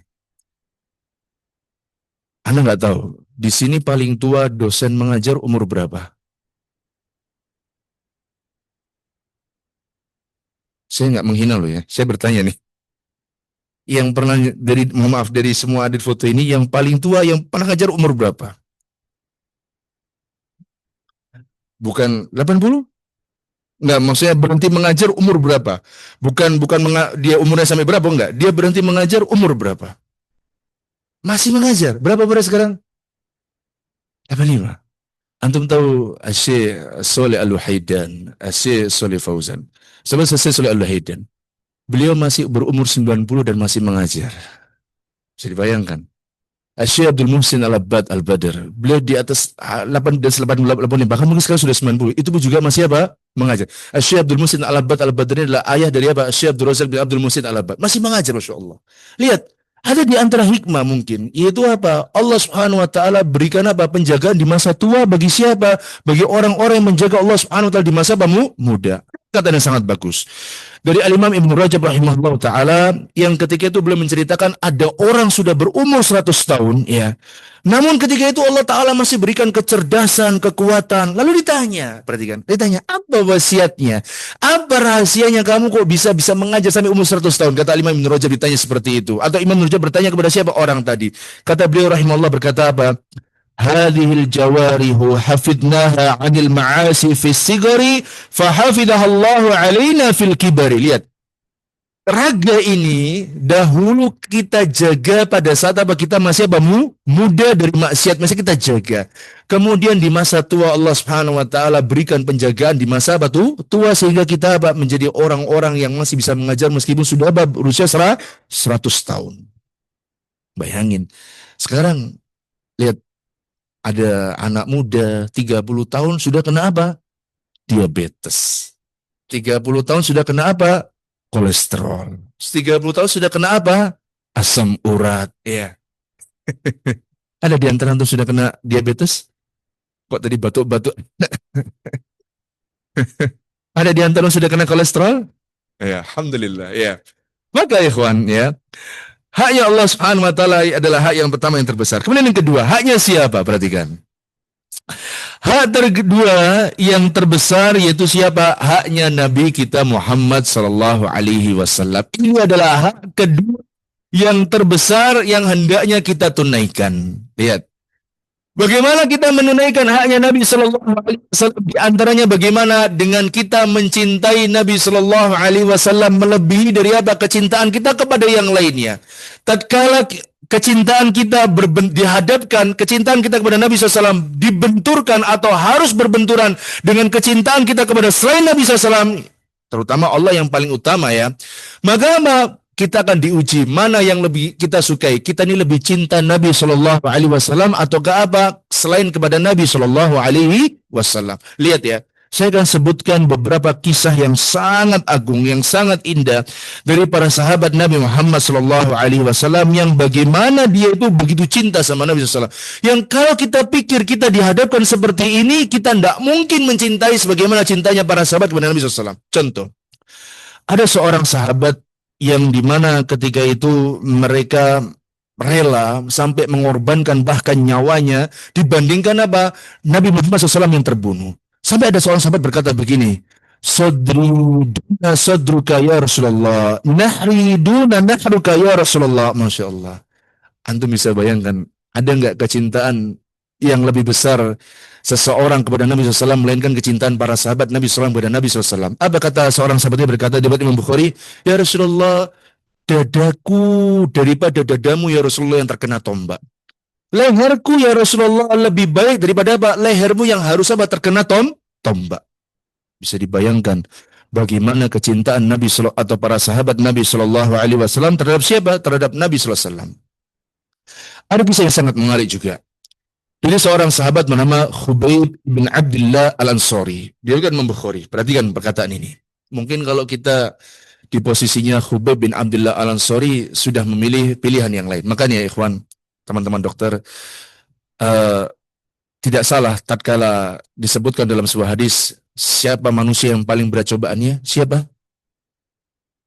Anda nggak tahu, di sini paling tua dosen mengajar umur berapa? Saya nggak menghina loh ya, saya bertanya nih. Yang pernah dari semua adit foto ini, yang paling tua yang pernah ngajar umur berapa? Bukan 80? Enggak, maksudnya berhenti mengajar umur berapa? Bukan dia umurnya sampai berapa, enggak. Dia berhenti mengajar umur berapa? Masih mengajar. Berapa beres sekarang? 85. Antum tahu Syekh Shalih Al-Wahaidan, Syekh Shalih Fauzan. Sama Syekh Shalih Al-Wahaidan. Beliau masih berumur 90 dan masih mengajar. Bisa dibayangkan. Syekh Abdul Muhsin Al-Badr. Beliau di atas 88, bahkan mungkin sekarang sudah 90. Itu pun juga masih mengajar. Syekh Abdul Muhsin Al-Badr ini adalah ayah dari Syekh Abdul Razak bin Abdul Muhsin Al-Badr. Masih mengajar, Masya Allah. Lihat, Ada di antara hikmah mungkin, yaitu apa? Allah Subhanahu wa taala berikan apa? Penjagaan di masa tua bagi siapa? Bagi orang-orang yang menjaga Allah Subhanahu wa taala di masa muda. Kata yang sangat bagus. Dari Al-Imam Ibnu Rajab rahimahullah taala yang ketika itu beliau menceritakan ada orang sudah berumur 100 tahun ya. Namun ketika itu Allah taala masih berikan kecerdasan, kekuatan. Lalu ditanya, perhatikan, ditanya apa wasiatnya? Apa rahasianya kamu kok bisa mengajar sampai umur 100 tahun? Kata Imam Ibn Rajab ditanya seperti itu. Atau Imam Ibn Rajab bertanya kepada siapa orang tadi? Kata beliau rahimahullah berkata apa? Hadhil jawarihu hafidnaha 'anil ma'asi fis sigari fahafidaha Allahu 'alaina fil kibari. Lihat. Raga ini dahulu kita jaga pada saat apa kita masih muda dari maksiat, masih kita jaga. Kemudian di masa tua Allah Subhanahu wa taala berikan penjagaan di masa tua sehingga kita menjadi orang-orang yang masih bisa mengajar meskipun sudah berusia 100 tahun. Bayangin. Sekarang lihat ada anak muda 30 tahun sudah kena apa? Diabetes. 30 tahun sudah kena apa? Kolesterol. 30 tahun sudah kena apa? Asam urat. Ya. Ada di antara antum sudah kena diabetes? Kok tadi batuk-batuk? Ada di antara sudah kena kolesterol? Ya, alhamdulillah. Ya. Maka ikhwan ya, haknya Allah Subhanahu wa taala adalah hak yang pertama yang terbesar. Kemudian yang kedua, haknya siapa? Perhatikan. Hak kedua yang terbesar yaitu siapa? Haknya Nabi kita Muhammad sallallahu alaihi wasallam. Ini adalah hak kedua yang terbesar yang hendaknya kita tunaikan. Lihat. Bagaimana kita menunaikan haknya Nabi sallallahu alaihi wasallam? Di antaranya bagaimana dengan kita mencintai Nabi sallallahu alaihi wasallam melebihi dari apa kecintaan kita kepada yang lainnya. Tatkala kecintaan kita dihadapkan, kecintaan kita kepada Nabi SAW dibenturkan atau harus berbenturan dengan kecintaan kita kepada selain Nabi SAW, terutama Allah yang paling utama ya, maka kita akan diuji mana yang lebih kita sukai. Kita ini lebih cinta Nabi Shallallahu Alaihi Wasallam ataukah apa selain kepada Nabi Shallallahu Alaihi Wasallam. Lihat ya. Saya akan sebutkan beberapa kisah yang sangat agung, yang sangat indah dari para sahabat Nabi Muhammad Sallallahu Alaihi Wasallam yang bagaimana dia itu begitu cinta sama Nabi SAW. Yang kalau kita pikir kita dihadapkan seperti ini, kita tidak mungkin mencintai sebagaimana cintanya para sahabat kepada Nabi SAW. Contoh, ada seorang sahabat yang dimana ketika itu mereka rela sampai mengorbankan bahkan nyawanya dibandingkan apa Nabi Muhammad SAW yang terbunuh. Sampai ada seorang sahabat berkata begini, Sadri duna sadruka ya Rasulullah, nahri duna nahruka ya Rasulullah. Masya Allah. Antum bisa bayangkan, ada nggak kecintaan yang lebih besar seseorang kepada Nabi SAW melainkan kecintaan para sahabat Nabi SAW kepada Nabi SAW. Apa kata seorang sahabatnya berkata di Imam Bukhari, ya Rasulullah, dadaku daripada dadamu ya Rasulullah yang terkena tombak. Leherku ya Rasulullah lebih baik daripada apa? Lehermu yang harus apa terkena tombak. Bisa dibayangkan bagaimana kecintaan Nabi atau para sahabat Nabi Shallallahu Alaihi Wasallam terhadap siapa? Terhadap Nabi Sallallahu Alaihi Wasallam. Ada kisah yang sangat menarik juga. Ini seorang sahabat bernama Khubayb bin Abdullah Al-Ansari. Dia kan Bukhari. Perhatikan perkataan ini. Mungkin kalau kita di posisinya Khubayb bin Abdullah Al-Ansari sudah memilih pilihan yang lain. Makanya ikhwan, teman-teman dokter, tidak salah tatkala disebutkan dalam sebuah hadis, siapa manusia yang paling berat cobaannya? Siapa?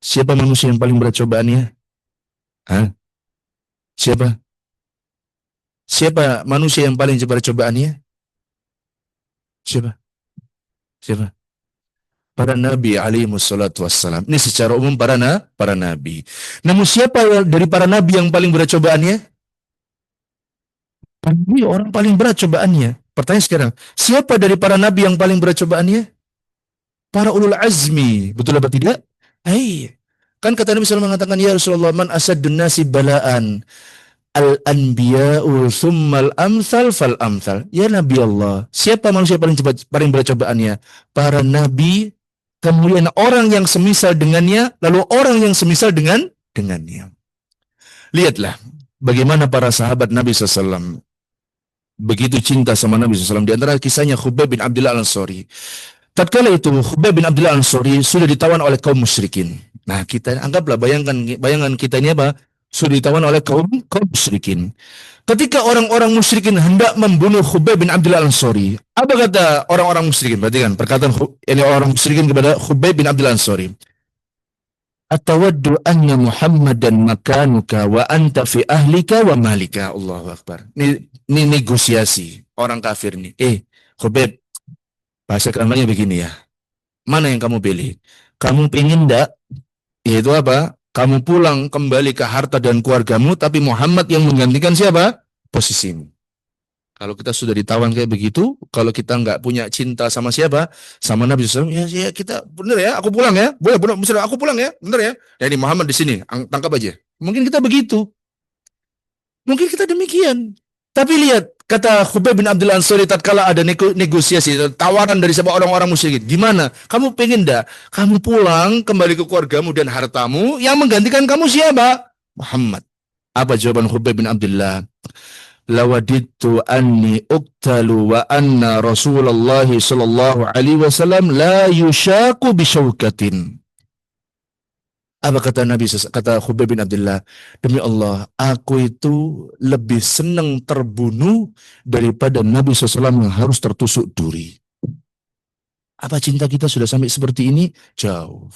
Siapa manusia yang paling berat cobaannya? Hah? Siapa? Siapa manusia yang paling berat cobaannya? Siapa? Siapa? Para nabi alaihi wassalatu wassalam. Ini secara umum para nabi. Namun siapa dari para nabi yang paling berat cobaannya? Nabi orang paling berat cobaannya. Pertanyaan sekarang, siapa dari para nabi yang paling berat cobaannya? Para ulul azmi. Betul apa tidak? Kan kata Nabi SAW mengatakan, ya Rasulullah, man asaddun nasi bala'an al-anbiya'u summal amsal fal amsal. Ya Nabi Allah, siapa manusia paling berat cobaannya? Para nabi, kemudian orang yang semisal dengannya, lalu orang yang semisal dengannya. Lihatlah bagaimana para sahabat Nabi SAW begitu cinta sama Nabi SAW. Di antara kisahnya Khubayb bin Abdullah Al-Ansari. Tatkala itu Khubayb bin Abdullah Al-Ansari sudah ditawan oleh kaum musyrikin. Nah kita anggaplah bayangan kita ini apa? sudah ditawan oleh kaum kaum musyrikin. Ketika orang-orang musyrikin hendak membunuh Khubayb bin Abdullah Al-Ansari, apa kata orang-orang musyrikin? Berarti kan perkataan ini orang musyrikin kepada Khubayb bin Abdullah Al-Ansari. Atawaddu anna Muhammadan makanuka wa anta fi ahlika wa malika. Allahu Akbar. Ini negosiasi orang kafir nih. Khubayb, bahasa kerennya begini ya. Mana yang kamu pilih? Kamu pengen enggak? Yaitu apa? Kamu pulang kembali ke harta dan keluargamu, tapi Muhammad yang menggantikan siapa? Posisimu. Kalau kita sudah ditawan kayak begitu, kalau kita nggak punya cinta sama siapa, sama Nabi SAW, ya kita bener ya, aku pulang ya, boleh, misalnya aku pulang ya, bener ya. Jadi Muhammad di sini, tangkap aja. Mungkin kita begitu, mungkin kita demikian. Tapi lihat, kata Khubayb bin Abdullah Ansari tatkala ada negosiasi, tawaran dari siapa orang-orang musyrikin. Gimana? Kamu pengen enggak? Kamu pulang kembali ke keluargamu dan hartamu, yang menggantikan kamu siapa? Muhammad. Apa jawaban Khubayb bin Abdullah? Lawadittu anni uqtalu wa anna Rasulullah sallallahu alaihi wasallam la yushaku bisyaukatin. Apa kata Nabi, kata Khubayb bin Abdullah, demi Allah, aku itu lebih senang terbunuh daripada Nabi SAW yang harus tertusuk duri. Apa cinta kita sudah sampai seperti ini? Jauh.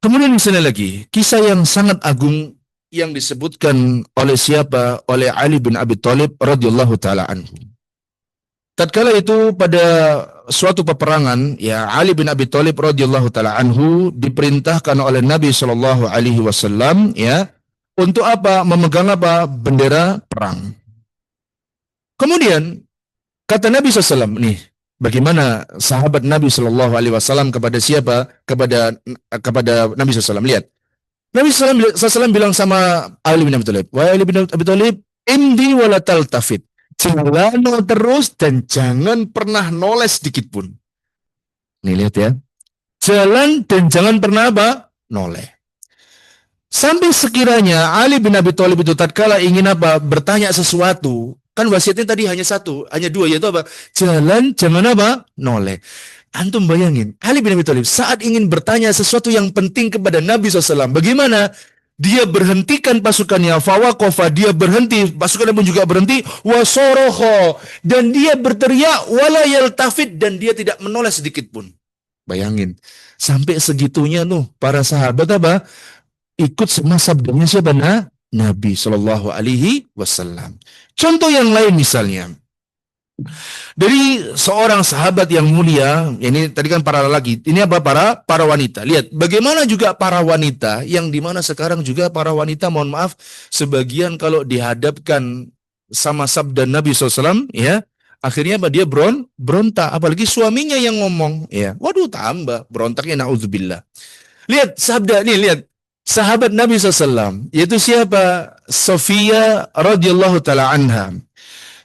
Kemudian misalnya lagi, kisah yang sangat agung yang disebutkan oleh siapa? Oleh Ali bin Abi Thalib radhiyallahu taala anhu. Tatkala itu pada suatu peperangan, ya Ali bin Abi Thalib radhiyallahu taala anhu diperintahkan oleh Nabi sallallahu alaihi wasallam ya untuk apa? Memegang apa? Bendera perang. Kemudian kata Nabi SAW, nih bagaimana sahabat Nabi sallallahu alaihi wasallam kepada siapa? Kepada Nabi SAW. Lihat. Nabi SAW bilang sama Ali bin Abi Thalib, wahai Ali bin Abi Thalib, imdi wala taltafit. Jalan terus dan jangan pernah noleh sedikit pun. Nih lihat ya. Jalan dan jangan pernah apa? Noleh. Sampai sekiranya Ali bin Abi Thalib itu tatkala ingin apa? Bertanya sesuatu. Kan wasiatnya tadi hanya satu, hanya dua, yaitu apa? Jalan, jangan apa? Noleh. Antum bayangin, Ali bin Abi Thalib saat ingin bertanya sesuatu yang penting kepada Nabi SAW, bagaimana? Dia berhentikan pasukannya, fawaqafa, dia berhenti, pasukannya pun juga berhenti, wasoroho, dan dia berteriak, wala yaltafit, dan dia tidak menoleh sedikit pun. Bayangin, sampai segitunya tuh para sahabat apa? Ikut sama sabdanya siapa? Nabi Shallallahu Alaihi Wasallam. Contoh yang lain misalnya, dari seorang sahabat yang mulia, ini tadi kan para lelaki, ini apa? Para wanita. Lihat bagaimana juga para wanita, yang dimana sekarang juga para wanita, mohon maaf, sebagian kalau dihadapkan sama sabda Nabi SAW, ya akhirnya apa? Dia berontak, apalagi suaminya yang ngomong, ya waduh tambah berontaknya, naudzubillah. Lihat sabda nih, lihat sahabat Nabi SAW, yaitu siapa? Sofia radhiyallahu taala anha.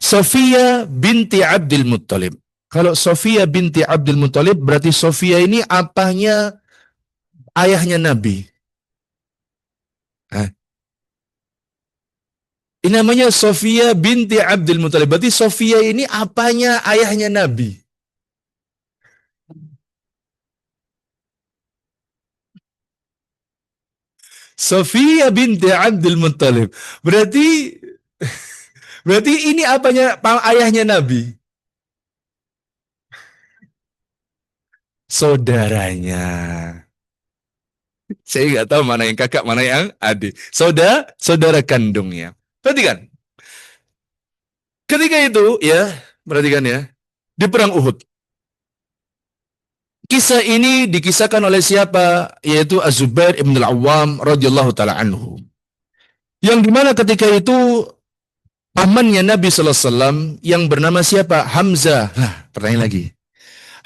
Sofia binti Abdul Muttalib. Kalau Sofia binti Abdul Muttalib, berarti Sofia ini apanya ayahnya Nabi. Ini namanya Sofia binti Abdul Muttalib. Berarti Sofia ini apanya ayahnya Nabi. Sofia binti Abdul Muttalib. Berarti ini apanya ayahnya Nabi? Saudaranya. Saya nggak tahu mana yang kakak, mana yang adik. Saudara kandungnya. Perhatikan. Ketika itu, ya, perhatikan ya, di perang Uhud. Kisah ini dikisahkan oleh siapa? Yaitu Az-Zubair ibn al-Awwam radhiyallahu taala anhu. Yang dimana ketika itu pamannya Nabi sallallahu alaihi wasallam yang bernama siapa? Hamzah. Nah, pertanyaan lagi.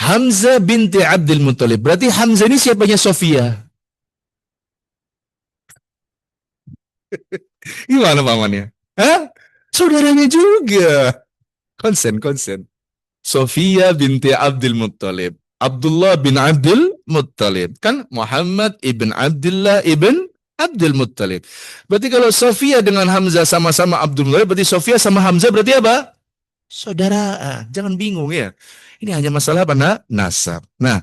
Hamzah binti Abdul Muttalib. Berarti Hamzah ini siapanya Sofia? Gimana pamannya? Hah? Saudaranya juga. Konsen. Sofia binti Abdul Muttalib. Abdullah bin Abdul Muttalib. Kan Muhammad ibn Abdullah ibn Abdul Muttalib. Berarti kalau Sofia dengan Hamzah sama-sama Abdul Muttalib, berarti Sofia sama Hamzah berarti apa? Saudara. Jangan bingung ya. Ini hanya masalah apa? Nasab. Nah,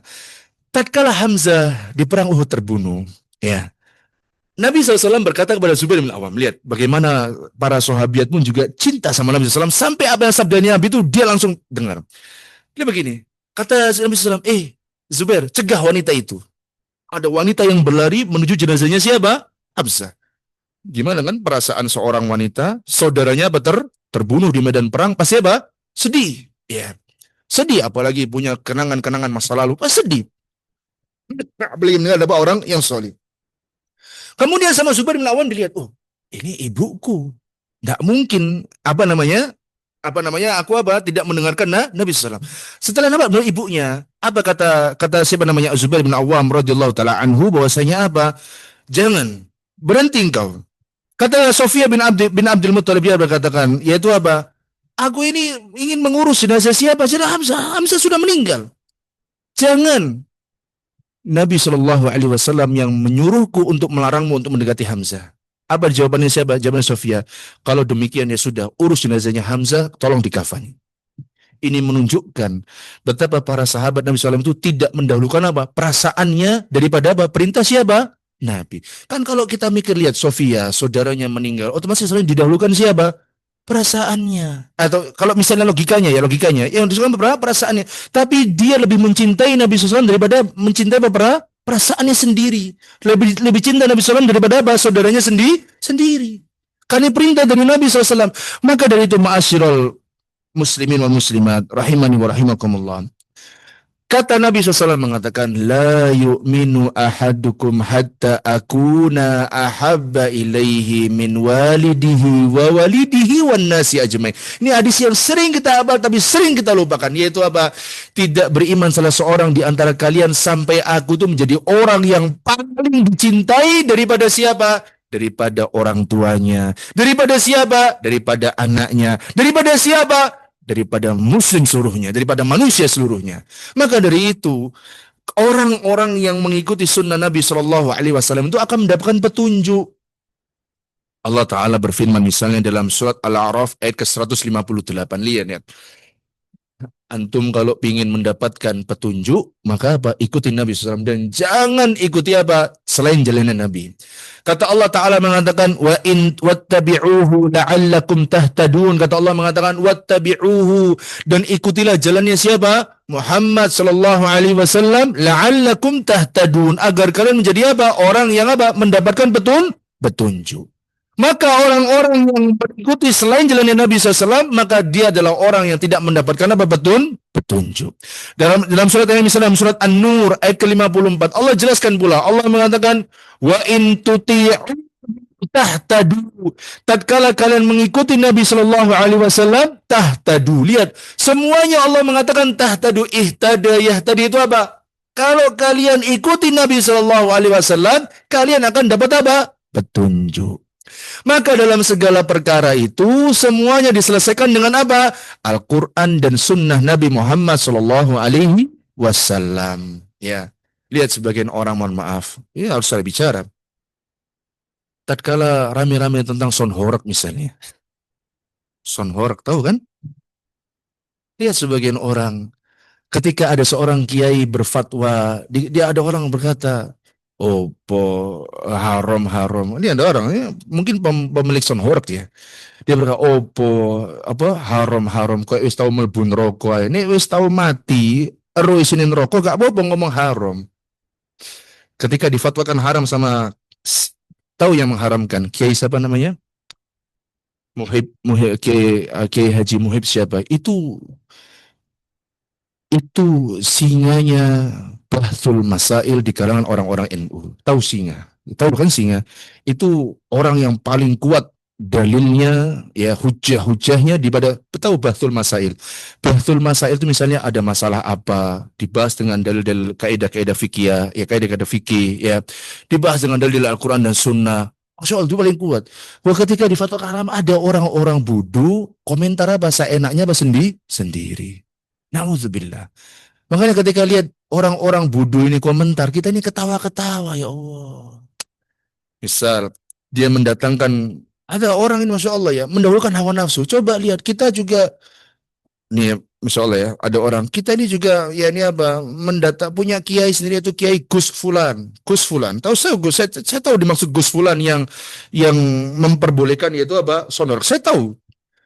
tatkala Hamzah di perang Uhud terbunuh, ya. Nabi SAW berkata kepada Zubair bin Awam, lihat bagaimana para sahabat pun juga cinta sama Nabi SAW, sampai apa yang sabdanya Nabi itu dia langsung dengar. Dia begini, kata Nabi SAW, Zubair, cegah wanita itu. Ada wanita yang berlari menuju jenazahnya siapa? Hamzah. Gimana kan perasaan seorang wanita, saudaranya terbunuh di medan perang, pasti apa? Sedih. Ya, sedih, apalagi punya kenangan-kenangan masa lalu, pasti sedih. Apalagi ada orang yang solid. Kemudian sama Zubair bin Awam dilihat, oh ini ibuku. Nggak mungkin, aku tidak mendengarkan Nabi SAW. Setelah nampak ibunya, apa kata siapa namanya Zubair bin Awam radhiyallahu taala anhu, bahwasanya apa? Jangan, berhenti engkau. Kata Sofia bin Abdul Muttalib, dia berkatakan, yaitu apa? Aku ini ingin mengurus jenazah siapa? Jenazah Hamzah. Hamzah sudah meninggal. Jangan. Nabi Shallallahu Alaihi Wasallam yang menyuruhku untuk melarangmu untuk mendekati Hamzah. Apa jawabannya siapa? Jawabannya Sofia. Kalau demikian ya sudah, urus jenazahnya Hamzah, tolong dikafani. Ini menunjukkan betapa para sahabat Nabi SAW itu tidak mendahulukan apa? Perasaannya daripada apa? Perintah siapa? Nabi. Kan kalau kita mikir, lihat Sofia, saudaranya meninggal, otomatis selain didahulukan siapa? Perasaannya. Atau kalau misalnya logikanya, yang disukai berapa perasaannya. Tapi dia lebih mencintai Nabi SAW daripada mencintai perasaannya sendiri. Lebih cinta Nabi SAW daripada apa? Saudaranya sendiri. Karena perintah dari Nabi SAW. Maka dari itu, ma'asyiral muslimin wa muslimat, rahimani wa rahimakumullah. Kata Nabi SAW mengatakan, la yu'minu ahadukum hatta akuna ahabba ilaihi min walidihi wa walidihi wan nasi ajmain. Ini hadis yang sering kita hafal tapi sering kita lupakan, yaitu apa? Tidak beriman salah seorang di antara kalian sampai aku itu menjadi orang yang paling dicintai daripada siapa? Daripada orang tuanya. Daripada siapa? Daripada anaknya. Daripada siapa? Daripada muslim seluruhnya, daripada manusia seluruhnya. Maka dari itu, orang-orang yang mengikuti sunnah Nabi Shallallahu Alaihi Wasallam itu akan mendapatkan petunjuk. Allah Ta'ala berfirman misalnya dalam surat Al-A'raf ayat ke-158. Lihat ya. Antum kalau ingin mendapatkan petunjuk, maka apa? Ikuti Nabi SAW. Dan jangan ikuti apa? Selain jalanan Nabi. Kata Allah Ta'ala mengatakan, wa in wattabi'uhu la'allakum tahtadun. Kata Allah mengatakan, wattabi'uhu. Dan ikutilah jalannya siapa? Muhammad sallallahu alaihi wasallam. La'allakum tahtadun. Agar kalian menjadi apa? Orang yang apa? Mendapatkan petunjuk. Maka orang-orang yang mengikuti selain jalannya Nabi SAW, maka dia adalah orang yang tidak mendapatkan apa? Petunjuk. Dalam surat yang misalnya dalam surat An-Nur ayat ke-54, Allah jelaskan pula, Allah mengatakan, wa in tuti'u tahtadu. Tatkala kalian mengikuti Nabi Shallallahu Alaihi Wasallam, tahtadu. Lihat, semuanya Allah mengatakan tahtadu, ihtada, yahtadi itu apa? Kalau kalian ikuti Nabi Shallallahu Alaihi Wasallam, kalian akan dapat apa? Petunjuk. Maka dalam segala perkara itu semuanya diselesaikan dengan apa? Al-Quran dan Sunnah Nabi Muhammad Sallallahu Alaihi Wasallam. Ya, lihat sebagian orang, mohon maaf, ya harus saya bicara. Tatkala rame-rame tentang Son Horak misalnya, Son Horak tahu kan? Lihat sebagian orang, ketika ada seorang kiai berfatwa, dia ada orang berkata, opo haram. Ini ada orang, ya, mungkin pemilik Son Horak ya. Dia berkata, opo apa haram kok wis tau mlebu neraka. Ini wis tau mati, ero isine neraka gak apa-apa ngomong haram. Ketika difatwakan haram sama tahu yang mengharamkan, kiai siapa namanya? Kiai Haji Muhib siapa? Itu singanya Bahsul Masail di kalangan orang-orang NU. Tahu singa? Tahu kan singa? Itu orang yang paling kuat dalilnya, ya hujah-hujahnya daripada tahu Bahsul Masail. Bahsul Masail itu misalnya ada masalah apa, dibahas dengan dalil-dalil kaidah-kaidah fikih, ya kaidah-kaidah fikih, ya dibahas dengan dalil Al-Quran dan Sunnah. Masya Allah, itu paling kuat. Bahwa ketika di fatwa haram ada orang-orang bodoh komentar bahasa enaknya bahasa sendiri. Nauzubillah. Makanya ketika lihat orang-orang bodoh ini komentar, kita ini ketawa-ketawa, ya Allah. Misal, dia mendatangkan, ada orang ini Masya Allah ya, mendahulukan hawa nafsu. Coba lihat, kita juga, nih Masya Allah ya, ada orang kita ini juga ya ini apa mendata punya kiai sendiri itu Kiai Gus Fulan, Gus Fulan. Tahu saya Gus, saya tahu dimaksud Gus Fulan yang memperbolehkan yaitu apa sonor. Saya tahu.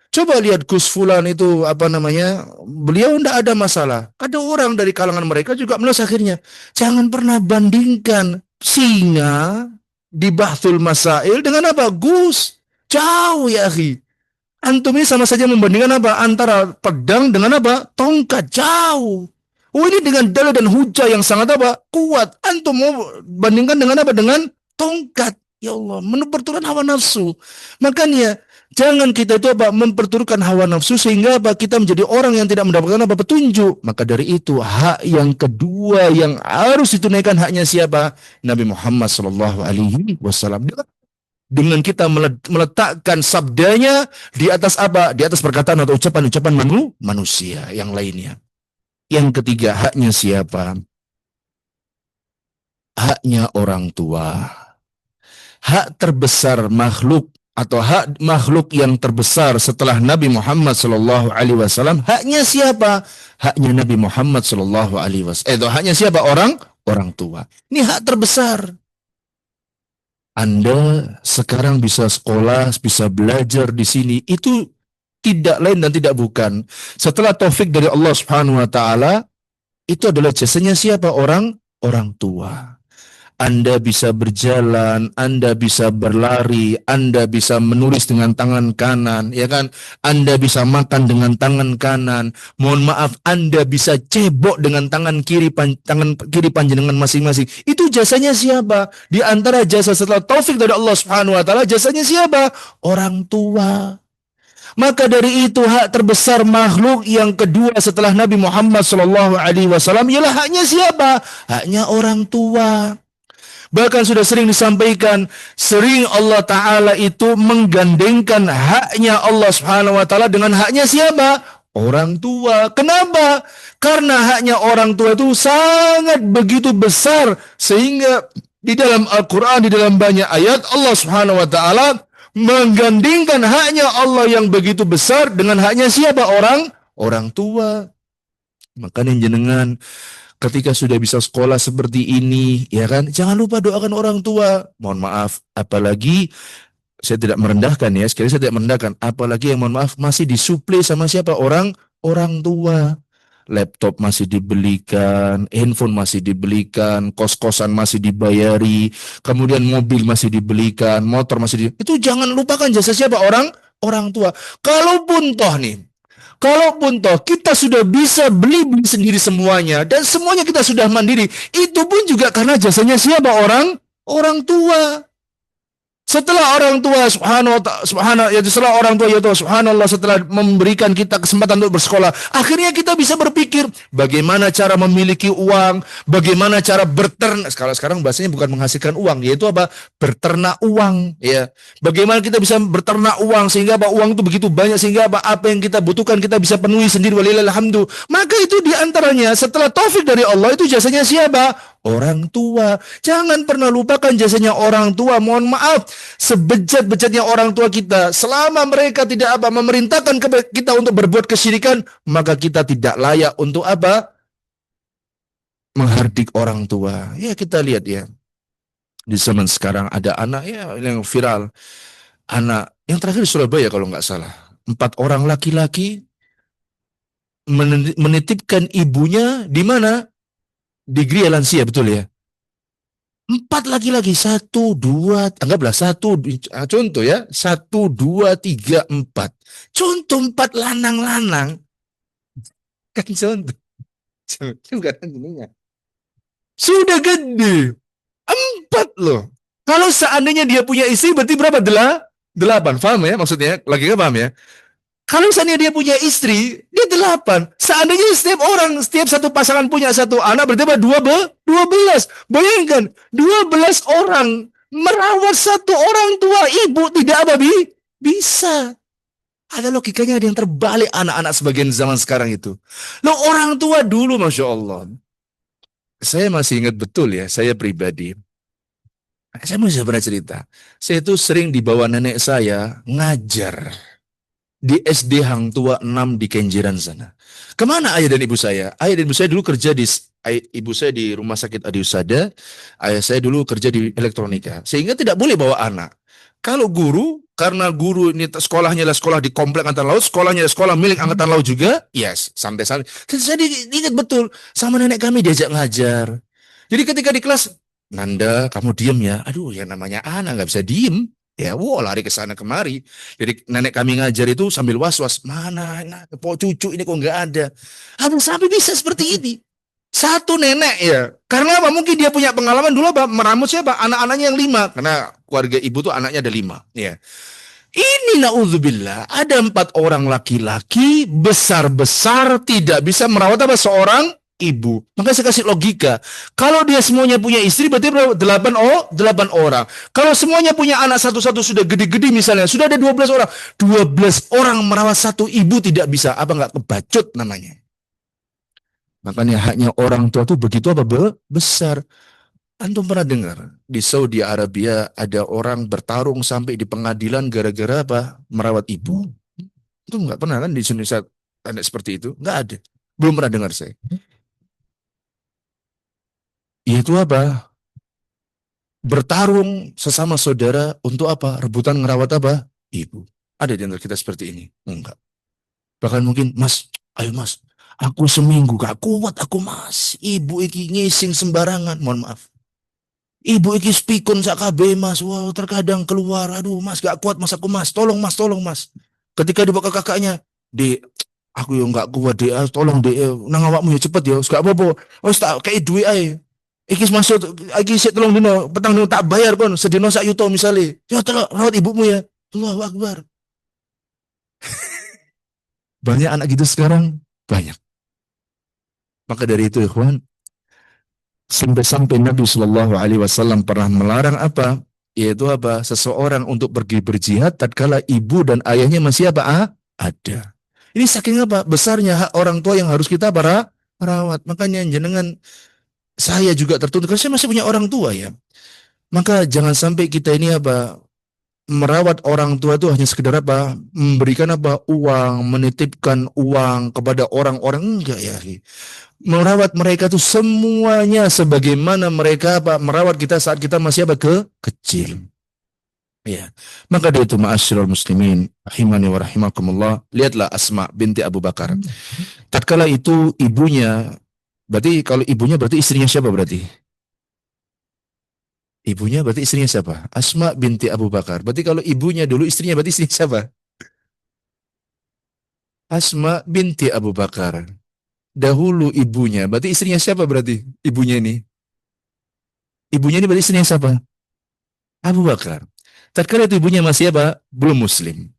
Coba lihat Gus Fulan itu apa namanya, beliau tidak ada masalah. Ada orang dari kalangan mereka juga menulis akhirnya. Jangan pernah bandingkan singa di Bahthul Masail dengan apa Gus. Jauh ya akhi. Antum ini sama saja membandingkan apa? Antara pedang dengan apa? Tongkat jauh. Oh ini dengan dalil dan hujah yang sangat apa? Kuat. Antum mau bandingkan dengan apa? Dengan tongkat. Ya Allah, memperturutkan hawa nafsu. Makanya jangan kita itu apa? Memperturutkan hawa nafsu sehingga apa? Kita menjadi orang yang tidak mendapatkan apa? Petunjuk. Maka dari itu hak yang kedua yang harus ditunaikan haknya siapa? Nabi Muhammad Sallallahu Alaihi Wasallam. Dengan kita meletakkan sabdanya di atas apa? Di atas perkataan atau ucapan-ucapan manusia yang lainnya. Yang ketiga, haknya siapa? Haknya orang tua. Hak terbesar makhluk atau hak makhluk yang terbesar setelah Nabi Muhammad Sallallahu Alaihi Wasallam, haknya siapa? Haknya Nabi Muhammad Sallallahu Alaihi Wasallam. Haknya siapa? Orang tua. Ini hak terbesar. Anda sekarang bisa sekolah, bisa belajar di sini, itu tidak lain dan tidak bukan. Setelah taufik dari Allah Subhanahu wa taala, itu adalah jasanya siapa? Orang tua. Anda bisa berjalan, Anda bisa berlari, Anda bisa menulis dengan tangan kanan, ya kan? Anda bisa makan dengan tangan kanan. Mohon maaf, Anda bisa cebok dengan tangan kiri panjenengan masing-masing. Itu jasanya siapa? Di antara jasa setelah taufik dari Allah Subhanahu wa taala, jasanya siapa? Orang tua. Maka dari itu hak terbesar makhluk yang kedua setelah Nabi Muhammad Shallallahu Alaihi Wasallam ialah haknya siapa? Haknya orang tua. Bahkan sudah sering disampaikan, sering Allah Ta'ala itu menggandengkan haknya Allah Subhanahu Wa Ta'ala dengan haknya siapa? Orang tua. Kenapa? Karena haknya orang tua itu sangat begitu besar, sehingga di dalam Al-Quran, di dalam banyak ayat, Allah Subhanahu Wa Ta'ala menggandingkan haknya Allah yang begitu besar dengan haknya siapa? Orang tua. Makanya jenengan ketika sudah bisa sekolah seperti ini, ya kan, jangan lupa doakan orang tua. Mohon maaf, apalagi saya tidak merendahkan ya, sekali saya tidak merendahkan, apalagi yang mohon maaf masih disuplai sama siapa? Orang tua. Laptop masih dibelikan, handphone masih dibelikan, kos-kosan masih dibayari, kemudian mobil masih dibelikan, motor itu jangan lupakan jasa siapa? Orang tua. Kalaupun toh kita sudah bisa beli sendiri semuanya dan semuanya kita sudah mandiri, itu pun juga karena jasanya siapa? Orang tua. Setelah orang tua setelah orang tua yaitu subhanallah, setelah memberikan kita kesempatan untuk bersekolah, akhirnya kita bisa berpikir bagaimana cara memiliki uang, bagaimana cara berternak. Sekarang bahasanya bukan menghasilkan uang, yaitu apa? Berternak uang, ya. Bagaimana kita bisa berternak uang sehingga apa? Uang itu begitu banyak sehingga apa yang kita butuhkan kita bisa penuhi sendiri, walillahilhamdu. Maka itu diantaranya setelah taufik dari Allah itu jasanya siapa? Orang tua. Jangan pernah lupakan jasanya orang tua. Mohon maaf, sebejat-bejatnya orang tua kita, selama mereka tidak apa memerintahkan kita untuk berbuat kesyirikan, maka kita tidak layak untuk apa? Menghardik orang tua. Ya kita lihat ya, di zaman sekarang ada anak ya yang viral, anak yang terakhir di Surabaya kalau nggak salah, 4 orang laki-laki menitipkan ibunya di mana? Di Gria Lansia, betul ya? 4 laki-laki, 1, 2, anggaplah 1, contoh ya, 1, 2, 3, 4. Contoh 4 lanang-lanang. Kan contoh. Sudah gede. 4 loh. Kalau seandainya dia punya istri, berarti berapa? 8. Paham ya maksudnya? Lagi nggak paham ya? Kalau seandainya dia punya istri, dia 8. Seandainya setiap satu pasangan punya 1 anak, berarti apa? 12. Bayangkan, 12 orang merawat 1 orang tua ibu, tidak apa bisa. Ada logikanya, ada yang terbalik anak-anak sebagian zaman sekarang itu. Loh, orang tua dulu, Masya Allah. Saya masih ingat betul ya, saya pribadi. Saya masih pernah cerita. Saya itu sering dibawa nenek saya ngajar. di SD Hang Tua 6 di Kenjeran sana. Kemana ayah dan ibu saya? Ayah dan ibu saya dulu kerja ibu saya di Rumah Sakit Adi Husada, ayah saya dulu kerja di elektronika. Sehingga tidak boleh bawa anak. Kalau guru, karena guru ini sekolahnya adalah sekolah di komplek Angkatan Laut, sekolahnya adalah sekolah milik Angkatan Laut juga, yes, sampai sana. Saya ingat betul, sama nenek kami diajak ngajar. Jadi ketika di kelas, Nanda, kamu diem ya. Aduh, yang namanya anak nggak bisa diem. Ya, wow, lari ke sana kemari. Jadi nenek kami ngajar itu sambil was-was. Mana, cucu ini kok nggak ada. Habis sampai bisa seperti ini. Satu nenek ya. Karena apa? Mungkin dia punya pengalaman dulu apa? Meramut siapa? Anak-anaknya yang 5. Karena keluarga ibu tuh anaknya ada 5. Ya. Ini naudzubillah. Ada 4 orang laki-laki besar-besar tidak bisa merawat apa seorang ibu. Maka saya kasih logika. Kalau dia semuanya punya istri berarti 8 orang. Kalau semuanya punya anak satu-satu sudah gede-gede misalnya, sudah ada 12 orang. 12 orang merawat satu ibu tidak bisa. Apa nggak kebacut namanya? Makanya haknya orang tua itu begitu apa besar. Antum pernah dengar di Saudi Arabia ada orang bertarung sampai di pengadilan gara-gara apa? Merawat ibu. Itu nggak pernah kan di Indonesia ada seperti itu? Nggak ada. Belum pernah dengar saya. Itu apa? Bertarung sesama saudara untuk apa? Rebutan ngerawat apa? Ibu. Ada di antara kita seperti ini? Enggak. Bahkan mungkin, Mas, ayo Mas, aku seminggu gak kuat aku Mas. Ibu iki ngising sembarangan, mohon maaf. Ibu iki spikun sak kabeh Mas. Wow, terkadang keluar, aduh Mas gak kuat Mas aku Mas. Tolong Mas, tolong Mas. Ketika dibawa ke kakaknya, Dek, aku yang gak kuat Dek, tolong Dek, nang awakmu ya cepet ya, gak apa-apa. Wis tak kei duit ae. Iki masuk, iki sik tolong dino, petang dino tak bayar kon, sedino sak yuto misalnya. Ya tolong rawat ibumu ya. Allahu Akbar. Banyak anak gitu sekarang, banyak. Maka dari itu ikhwan, sampai-sampai Nabi Shallallahu Alaihi Wasallam pernah melarang apa? Yaitu apa? Seseorang untuk pergi berjihad tatkala ibu dan ayahnya masih apa? Ada. Ini saking apa? Besarnya hak orang tua yang harus kita rawat. Makanya jenengan saya juga tertuntut karena saya masih punya orang tua ya. Maka jangan sampai kita ini apa? Merawat orang tua itu hanya sekedar apa? Memberikan apa? Uang, menitipkan uang kepada orang-orang, enggak ya. Merawat mereka itu semuanya sebagaimana mereka apa? Merawat kita saat kita masih apa? Kecil. Ya. Maka dari itu ma'asyiral muslimin rahimani wa rahimakumullah, lihatlah Asma binti Abu Bakar. Tatkala itu ibunya, berarti kalau ibunya berarti istrinya siapa berarti? Ibunya berarti istrinya siapa? Asma binti Abu Bakar. Berarti kalau ibunya dulu istrinya berarti istrinya siapa? Asma binti Abu Bakar. Dahulu ibunya, berarti istrinya siapa berarti? Ibunya ini. Ibunya ini berarti istrinya siapa? Abu Bakar. Tatkala itu ibunya masih apa? Belum muslim.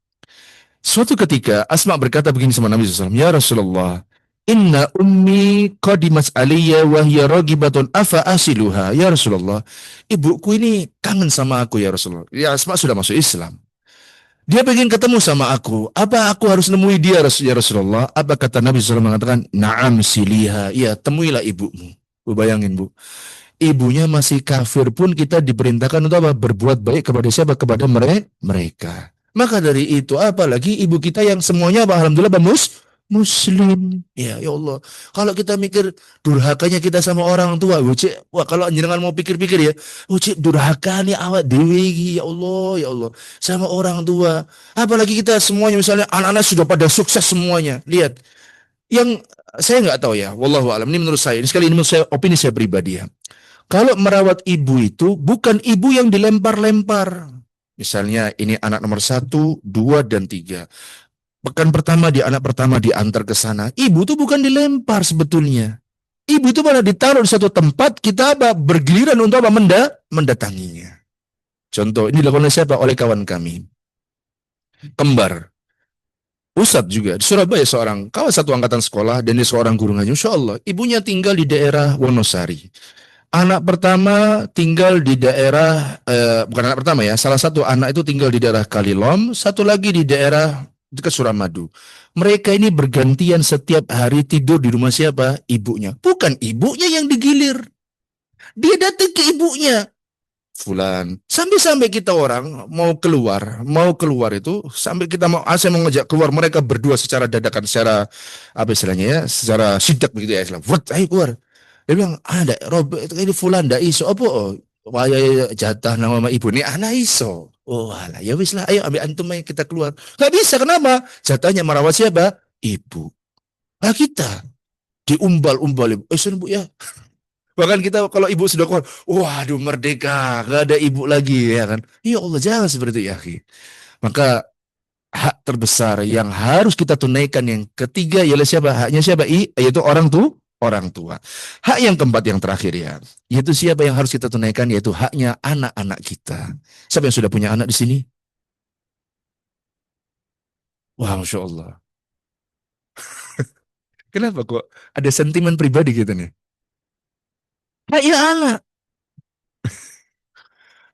Suatu ketika Asma berkata begini sama Nabi SAW, Ya Rasulullah, Inna ummi qadimas aliyya wa hiya ragibatun afa asiluha. Ya Rasulullah, ibuku ini kangen sama aku ya Rasulullah. Ya Asma sudah masuk Islam. Dia pengen ketemu sama aku. Apa aku harus nemui dia ya Rasulullah? Apa kata Nabi SAW mengatakan, Naam siliha. Ya, temuilah ibumu. Bu bayangin Bu. Ibunya masih kafir pun kita diperintahkan untuk apa? Berbuat baik kepada siapa? Kepada mereka. Maka dari itu, apalagi ibu kita yang semuanya apa? Alhamdulillah Muslim. Ya, ya Allah. Kalau kita mikir durhakanya kita sama orang tua, wah kalau jenengan mau pikir-pikir ya, durhaka nih awak dewi, ya Allah, ya Allah. Sama orang tua. Apalagi kita semuanya misalnya anak-anak sudah pada sukses semuanya. Lihat. Yang saya nggak tahu ya, wallahu alam. Ini menurut saya, ini sekali ini menurut saya, opini saya pribadi ya. Kalau merawat ibu itu bukan ibu yang dilempar-lempar. Misalnya ini anak nomor 1, 2, dan 3. Pekan pertama anak pertama diantar ke sana. Ibu itu bukan dilempar sebetulnya. Ibu itu malah ditaruh di satu tempat, kita apa? Bergiliran untuk apa? Mendatanginya. Contoh, ini dilakukan oleh siapa? Oleh kawan kami. Kembar. Ustadz juga, di Surabaya seorang kawan satu angkatan sekolah dan dia seorang guru ngaji. Insya Allah, ibunya tinggal di daerah Wonosari. Anak pertama tinggal di daerah, bukan anak pertama ya, salah satu anak itu tinggal di daerah Kalilom, satu lagi di daerah dekat Suramadu. Mereka ini bergantian setiap hari tidur di rumah siapa? Ibunya. Bukan ibunya yang digilir. Dia datang ke ibunya. fulan. Sampai-sampai kita orang mau keluar itu, sampai kita saya mau ngajak keluar mereka berdua secara dadakan, secara apa istilahnya ya, secara sidak begitu ya, Islam. Wut, ayo keluar. Dia bilang, ada Robert ini fulan ndak iso apa? Oh, waya jatah nama ibu ini anak iso. Oh, alah, ya wis lah, ayo ambil antum aja kita keluar. Gak bisa, kenapa? Jatahnya merawat siapa? Ibu. Nah, kita diumbal-umbal ibu. Bu ya. Bahkan kita kalau ibu sudah keluar, waduh merdeka, gak ada ibu lagi ya kan. Ya Allah, jangan seperti itu ya, akhi. Maka hak terbesar yang harus kita tunaikan yang ketiga ialah siapa? Haknya siapa? Yaitu orang tua. Hak yang keempat yang terakhir ya, yaitu siapa yang harus kita tunaikan? Yaitu haknya anak-anak kita. Siapa yang sudah punya anak di sini? Wah, Masya Allah. Kenapa kok ada sentimen pribadi gitu nih? Haknya anak.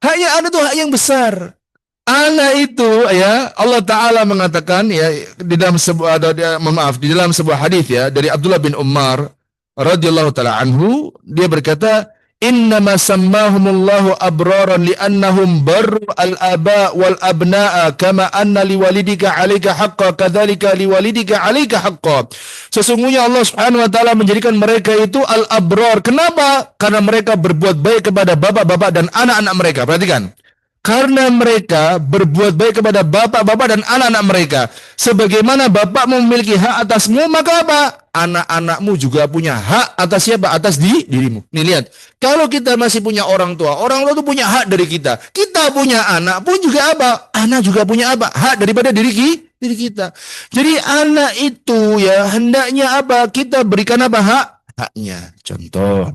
Haknya anak itu hak yang besar. Anak itu ya Allah Taala mengatakan ya di dalam sebuah maaf di dalam sebuah hadis ya dari Abdullah bin Umar radhiyallahu taala anhu, dia berkata, innama sammahumullahu abraran li'annahum barru al-aba wal abna'a kama anna liwalidika 'alaika haqqan kadzalika liwalidika 'alaika haqqan. Sesungguhnya Allah Subhanahu wa taala menjadikan mereka itu al-abrar. Kenapa? Karena mereka berbuat baik kepada bapak-bapak dan anak-anak mereka. Perhatikan. Karena mereka berbuat baik kepada bapak-bapak dan anak-anak mereka. Sebagaimana bapak memiliki hak atasmu, maka apa? Anak-anakmu juga punya hak atas siapa? Atas dirimu. Nih lihat, kalau kita masih punya orang tua itu punya hak dari kita. Kita punya anak pun juga apa? Anak juga punya apa? Hak daripada diri kita. Jadi anak itu ya hendaknya apa? Kita berikan apa? Haknya. Contoh.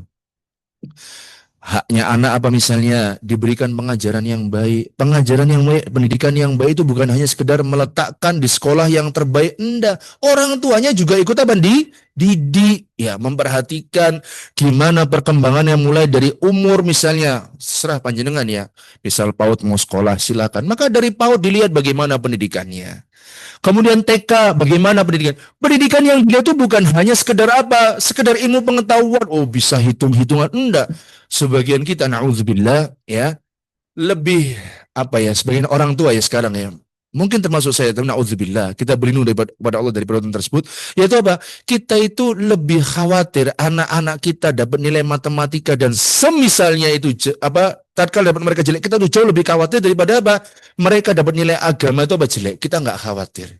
Haknya anak apa misalnya? Diberikan pengajaran yang baik. Pengajaran yang baik, pendidikan yang baik itu bukan hanya sekedar meletakkan di sekolah yang terbaik. Enggak. Orang tuanya juga ikut apa? Didik. Ya, memperhatikan gimana perkembangannya mulai dari umur misalnya. Serah panjenengan ya. Misal PAUD mau sekolah silakan. Maka dari PAUD dilihat bagaimana pendidikannya. Kemudian TK, bagaimana pendidikan? Pendidikan yang dia itu bukan hanya sekedar apa? Sekedar ilmu pengetahuan. Oh, bisa hitung-hitungan. Enggak. Sebagian kita, na'udzubillah, ya, lebih, apa ya, sebagian orang tua ya sekarang ya. Mungkin termasuk saya, na'udzubillah. Kita berlindung kepada Allah dari perbuatan tersebut. Yaitu apa? Kita itu lebih khawatir anak-anak kita dapat nilai matematika dan semisalnya itu, apa, tatkala dapat mereka jelek, kita tuh jauh lebih khawatir daripada apa? Mereka dapat nilai agama itu apa jelek. Kita nggak khawatir.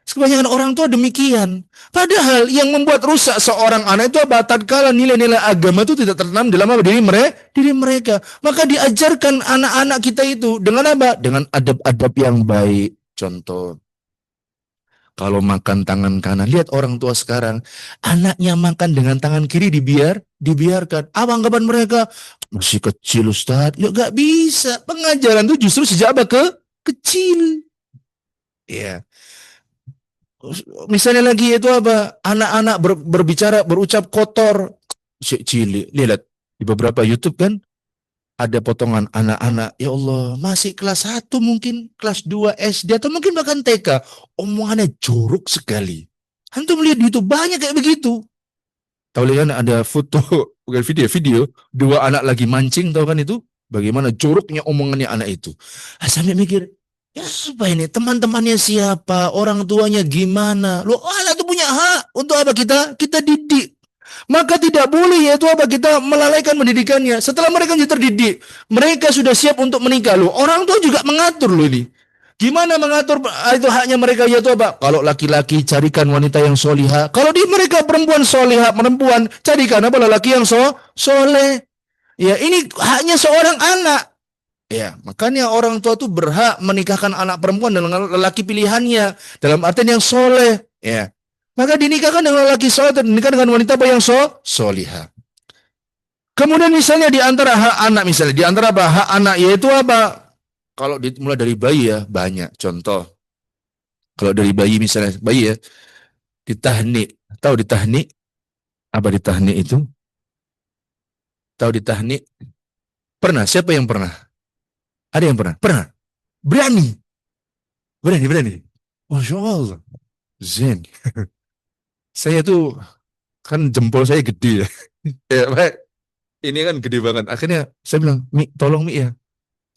Kebanyakan orang tua demikian. Padahal yang membuat rusak seorang anak itu apa? Tatkala nilai-nilai agama itu tidak tertanam dalam apa? Diri mereka. Maka diajarkan anak-anak kita itu dengan apa? Dengan adab-adab yang baik. Contoh, kalau makan tangan kanan, lihat orang tua sekarang, anaknya makan dengan tangan kiri dibiarkan. Apa anggapan mereka? Masih kecil Ustaz. Ya gak bisa. Pengajaran itu justru sejak apa? Kecil. Ya. Misalnya lagi itu apa? Anak-anak berbicara, berucap kotor. Cilik. Lihat di beberapa YouTube kan ada potongan anak-anak, ya Allah, masih kelas 1 mungkin, kelas 2 SD atau mungkin bahkan TK. Omongannya jorok sekali. Antum melihat di YouTube banyak kayak begitu. Tahu kan ada foto, bukan video, dua anak lagi mancing, tahu kan itu? Bagaimana joroknya omongannya anak itu. Sampai mikir, ya apa ini? Teman-temannya siapa? Orang tuanya gimana? Loh, anak itu punya hak. Untuk apa kita didik? Maka tidak boleh yaitu apa? Kita melalaikan pendidikannya. Setelah mereka sudah terdidik, mereka sudah siap untuk menikah. Loh, orang tua juga mengatur loh ini. Gimana mengatur itu haknya mereka yaitu apa? Kalau laki-laki carikan wanita yang soliha. Kalau di mereka perempuan soliha, perempuan carikan apa? Lelaki yang soleh. Ya, ini haknya seorang anak. Ya, makanya orang tua tuh berhak menikahkan anak perempuan dengan lelaki pilihannya dalam artian yang soleh. Ya, maka dinikahkan dengan lelaki soleh dan dinikahkan dengan wanita yang soliha. Kemudian misalnya di antara hak anak misalnya di antara apa hak anak yaitu apa? Kalau mulai dari bayi ya banyak contoh. Kalau dari bayi misalnya bayi ya ditahnik. Tahu ditahnik? Apa ditahnik itu? Tahu ditahnik? Pernah? Siapa yang pernah? Ada yang pernah? Pernah? Berani? Berani? Masya Allah. Zen. Saya tuh kan jempol saya gede ya. Ya, Pak. Ini kan gede banget. Akhirnya saya bilang, Mi, tolong Mi ya.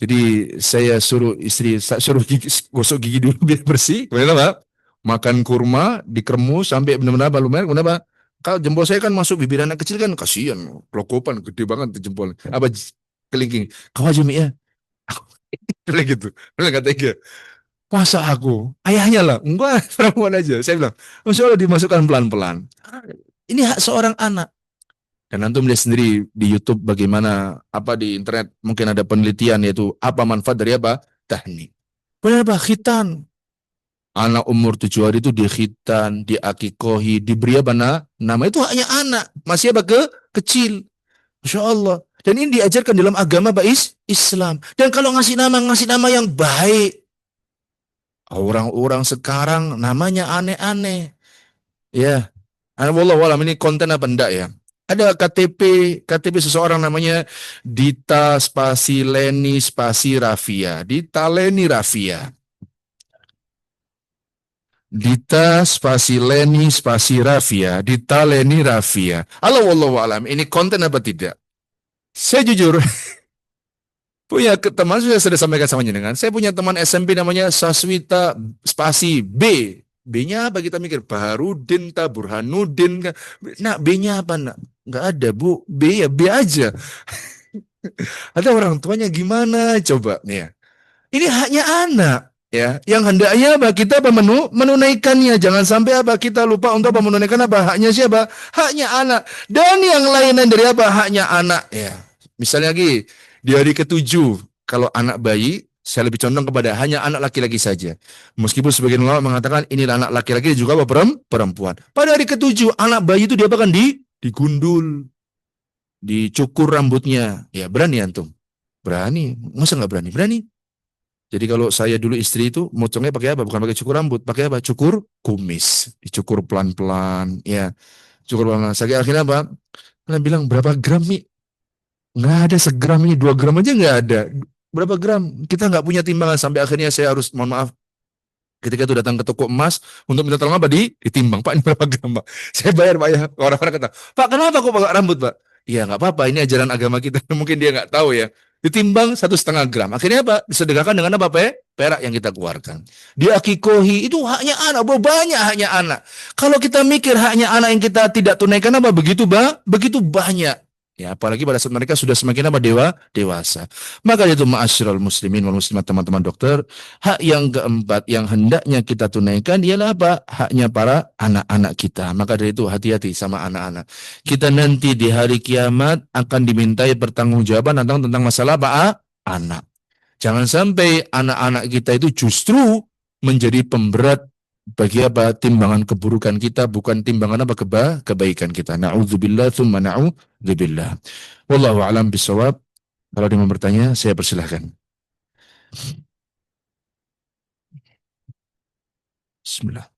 Jadi saya suruh istri, suruh gosok gigi dulu biar bersih. Kemudian apa? Makan kurma, dikeremus sampai benar-benar lumer. Kemudian apa? Kalau jempol saya kan masuk bibir anak kecil kan kasihan, kelokopan gede banget tuh jempol. Apa kelingking? Kau aja Mi ya. Aku bilang gitu. Bilang kata dia, masa aku? Ayahnya lah. Enggak, perempuan aja. Saya bilang, Masya Allah dimasukkan pelan-pelan. Ini hak seorang anak. Dan antum melihat sendiri di YouTube bagaimana apa di internet mungkin ada penelitian yaitu apa manfaat dari apa? Tahnik. Kenapa khitan? Anak umur 7 hari itu dikhitan, diakikohi, diberi apa nama itu hanya anak, masih apa kecil. Masya Allah. Dan ini diajarkan dalam agama Islam. Dan kalau ngasih nama yang baik. Orang-orang sekarang namanya aneh-aneh. Ya, wallahualam ini konten apa enggak ya? Ada KTP seseorang namanya Dita spasi Leni spasi Rafia. Dita Leni Rafia. Dita spasi Leni spasi Rafia. Dita Leni Rafia. Allah wallahualam ini konten apa tidak? Saya jujur punya teman sudah sampaikan sama dengan. Saya punya teman SMP namanya Saswita spasi B. B-nya apa kita mikir? Baharudin, Burhanuddin. Nah, B-nya apa? Nak? Nggak ada, Bu. B ya B aja. Ada orang tuanya gimana? Coba nih ya. Ini haknya anak. Ya, yang hendaknya apa kita apa menunaikannya, jangan sampai apa kita lupa untuk apa menunaikan apa haknya siapa, haknya anak dan yang lainnya dari apa haknya anak ya. Misalnya lagi di hari ketujuh kalau anak bayi saya lebih condong kepada hanya anak laki-laki saja, meskipun sebagian ulama mengatakan inilah anak laki-laki juga apa perempuan. Pada hari ketujuh anak bayi itu diapakan digundul, dicukur rambutnya ya. Berani antum? Berani? Masa nggak berani? Berani. Jadi kalau saya dulu istri itu motongnya pakai apa? Bukan pakai cukur rambut, pakai apa? Cukur kumis, dicukur pelan-pelan, ya, cukur pelan-pelan. Saya akhirnya apa? Kalian bilang berapa gram Mi? Nggak ada segram ini, 2 gram aja nggak ada. Berapa gram? Kita nggak punya timbangan sampai akhirnya saya harus mohon maaf. Ketika itu datang ke toko emas untuk minta tolong apa ditimbang. Pak ini berapa gram Pak? Saya bayar Pak ya. Orang-orang kata, Pak kenapa kok pakai rambut Pak? Iya nggak apa-apa, ini ajaran agama kita. Mungkin dia nggak tahu ya. Ditimbang 1,5 gram. Akhirnya apa? Disedekahkan dengan apa perak yang kita keluarkan. Diakikohi itu haknya anak. Banyak haknya anak. Kalau kita mikir haknya anak yang kita tidak tunaikan apa begitu begitu banyak. Ya, apalagi pada saat mereka sudah semakin apa dewasa. Maka itu ma'asyiral muslimin wal muslimat teman-teman dokter, hak yang keempat yang hendaknya kita tunaikan ialah apa? Haknya para anak-anak kita. Maka dari itu hati-hati sama anak-anak. Kita nanti di hari kiamat akan dimintai pertanggungjawaban tentang masalah apa? Anak. Jangan sampai anak-anak kita itu justru menjadi pemberat bagi apa timbangan keburukan kita, bukan timbangan apa kebaikan kita. Na'udzubillah tsumma na'udzubillah. Wallahu a'lam bishawab. Kalau ada yang mau bertanya, saya persilahkan. Bismillah.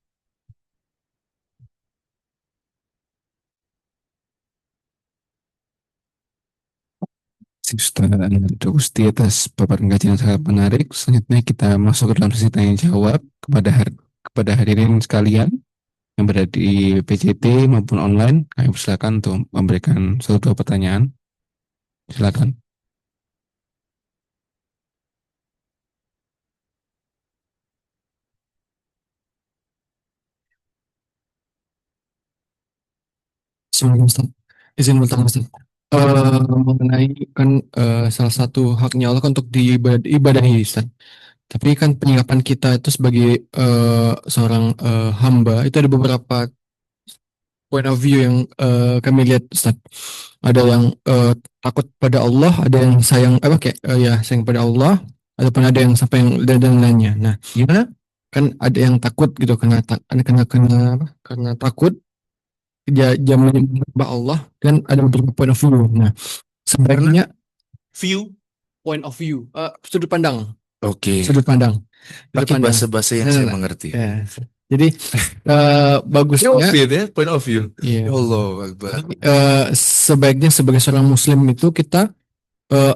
Ustaz Gusti atas paparan kajian yang sangat menarik. Selanjutnya kita masuk ke dalam sesi tanya jawab kepada hadirin sekalian yang berada di PJT maupun online. Kami persilakan untuk memberikan satu dua pertanyaan. Silakan. Assalamualaikum Ustaz. Izin bertanya Ustaz. Mengenai kan salah satu haknya Allah kan untuk diibadahi Ustaz. Tapi kan penyikapan kita itu sebagai seorang hamba itu ada beberapa point of view yang kami lihat Ustaz. Ada yang takut pada Allah, ada yang sayang apa kayak ya sayang pada Allah, ataupun ada yang sampai yang dan lainnya. Nah, gimana? Kan ada yang takut gitu karena takut dia menyembah Allah dan ada beberapa point of view. Nah, sebaiknya point of view, sudut pandang. Oke. Sudut pandang. Pakai bahasa-bahasa yang saya mengerti. Ya. Jadi bagusnya point of view. Iya. Allah Akbar. Sebaiknya sebagai seorang muslim itu kita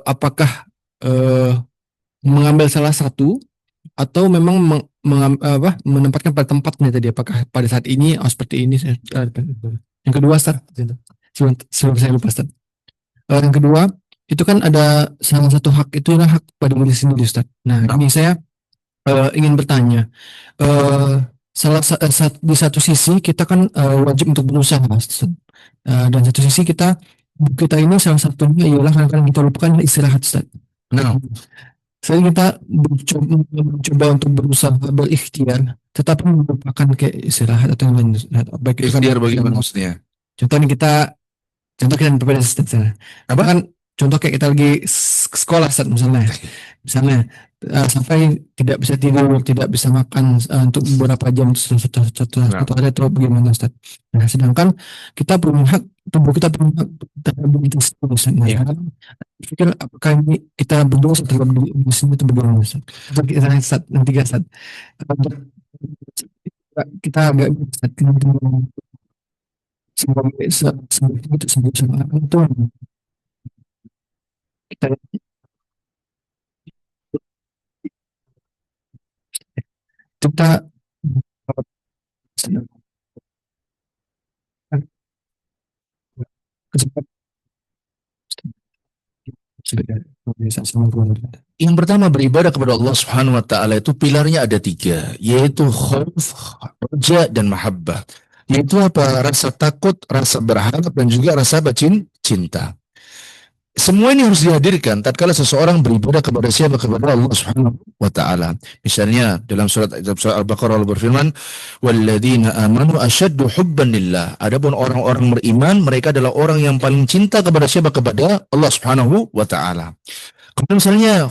apakah mengambil salah satu atau memang menempatkan pada tempatnya tadi, apakah pada saat ini seperti ini. Yang kedua Ustaz, sebelum saya lupa Ustaz. Yang kedua itu kan ada salah satu hak, itulah hak pada diri sendiri, Ustaz. Nah, ini saya ingin bertanya, eh di satu sisi kita kan wajib untuk berusaha, Ustaz. Dan satu sisi kita ini salah satunya ialah kadang-kadang kita lupakan istirahat, Ustaz. Nah, Sering kita mencoba untuk berusaha berikhtiar, tetapi melupakan kayak istirahat atau yang lain, Ustaz. Baik itu kan ikhtiar bagaimana maksudnya? contohnya contoh kita berbeda, Ustaz. Apa? Kan contoh kayak kita lagi sekolah, Ustaz, misalnya sampai tidak bisa tidur, tidak bisa makan untuk beberapa jam satu hari atau bagaimana, Ustaz. Nah, sedangkan kita punya hak, tubuh kita punya hak terhadap diri sendiri, Ustaz. Nah, Iya. pikir apakah ini kita berdosa terhadap diri sendiri atau bagaimana, Ustaz? Ustaz, yang tiga, Ustaz. Kita agak, Ustaz, sebagai sama itu kita kita kesempatan Yang pertama, beribadah kepada Allah Subhanahu wa taala itu pilarnya ada 3, yaitu khauf, raja, dan mahabbah. Yaitu apa? Rasa takut, rasa berharap, dan juga rasa cinta. Semua ini harus dihadirkan tatkala seseorang beribadah kepada siapa? Kepada Allah Subhanahu wa taala. Misalnya dalam surat Al-Baqarah Allah berfirman, "Walladzina amanu asyaddu hubban lillah." Adapun orang-orang beriman, mereka adalah orang yang paling cinta kepada siapa? Kepada Allah Subhanahu wa taala. Kemudian misalnya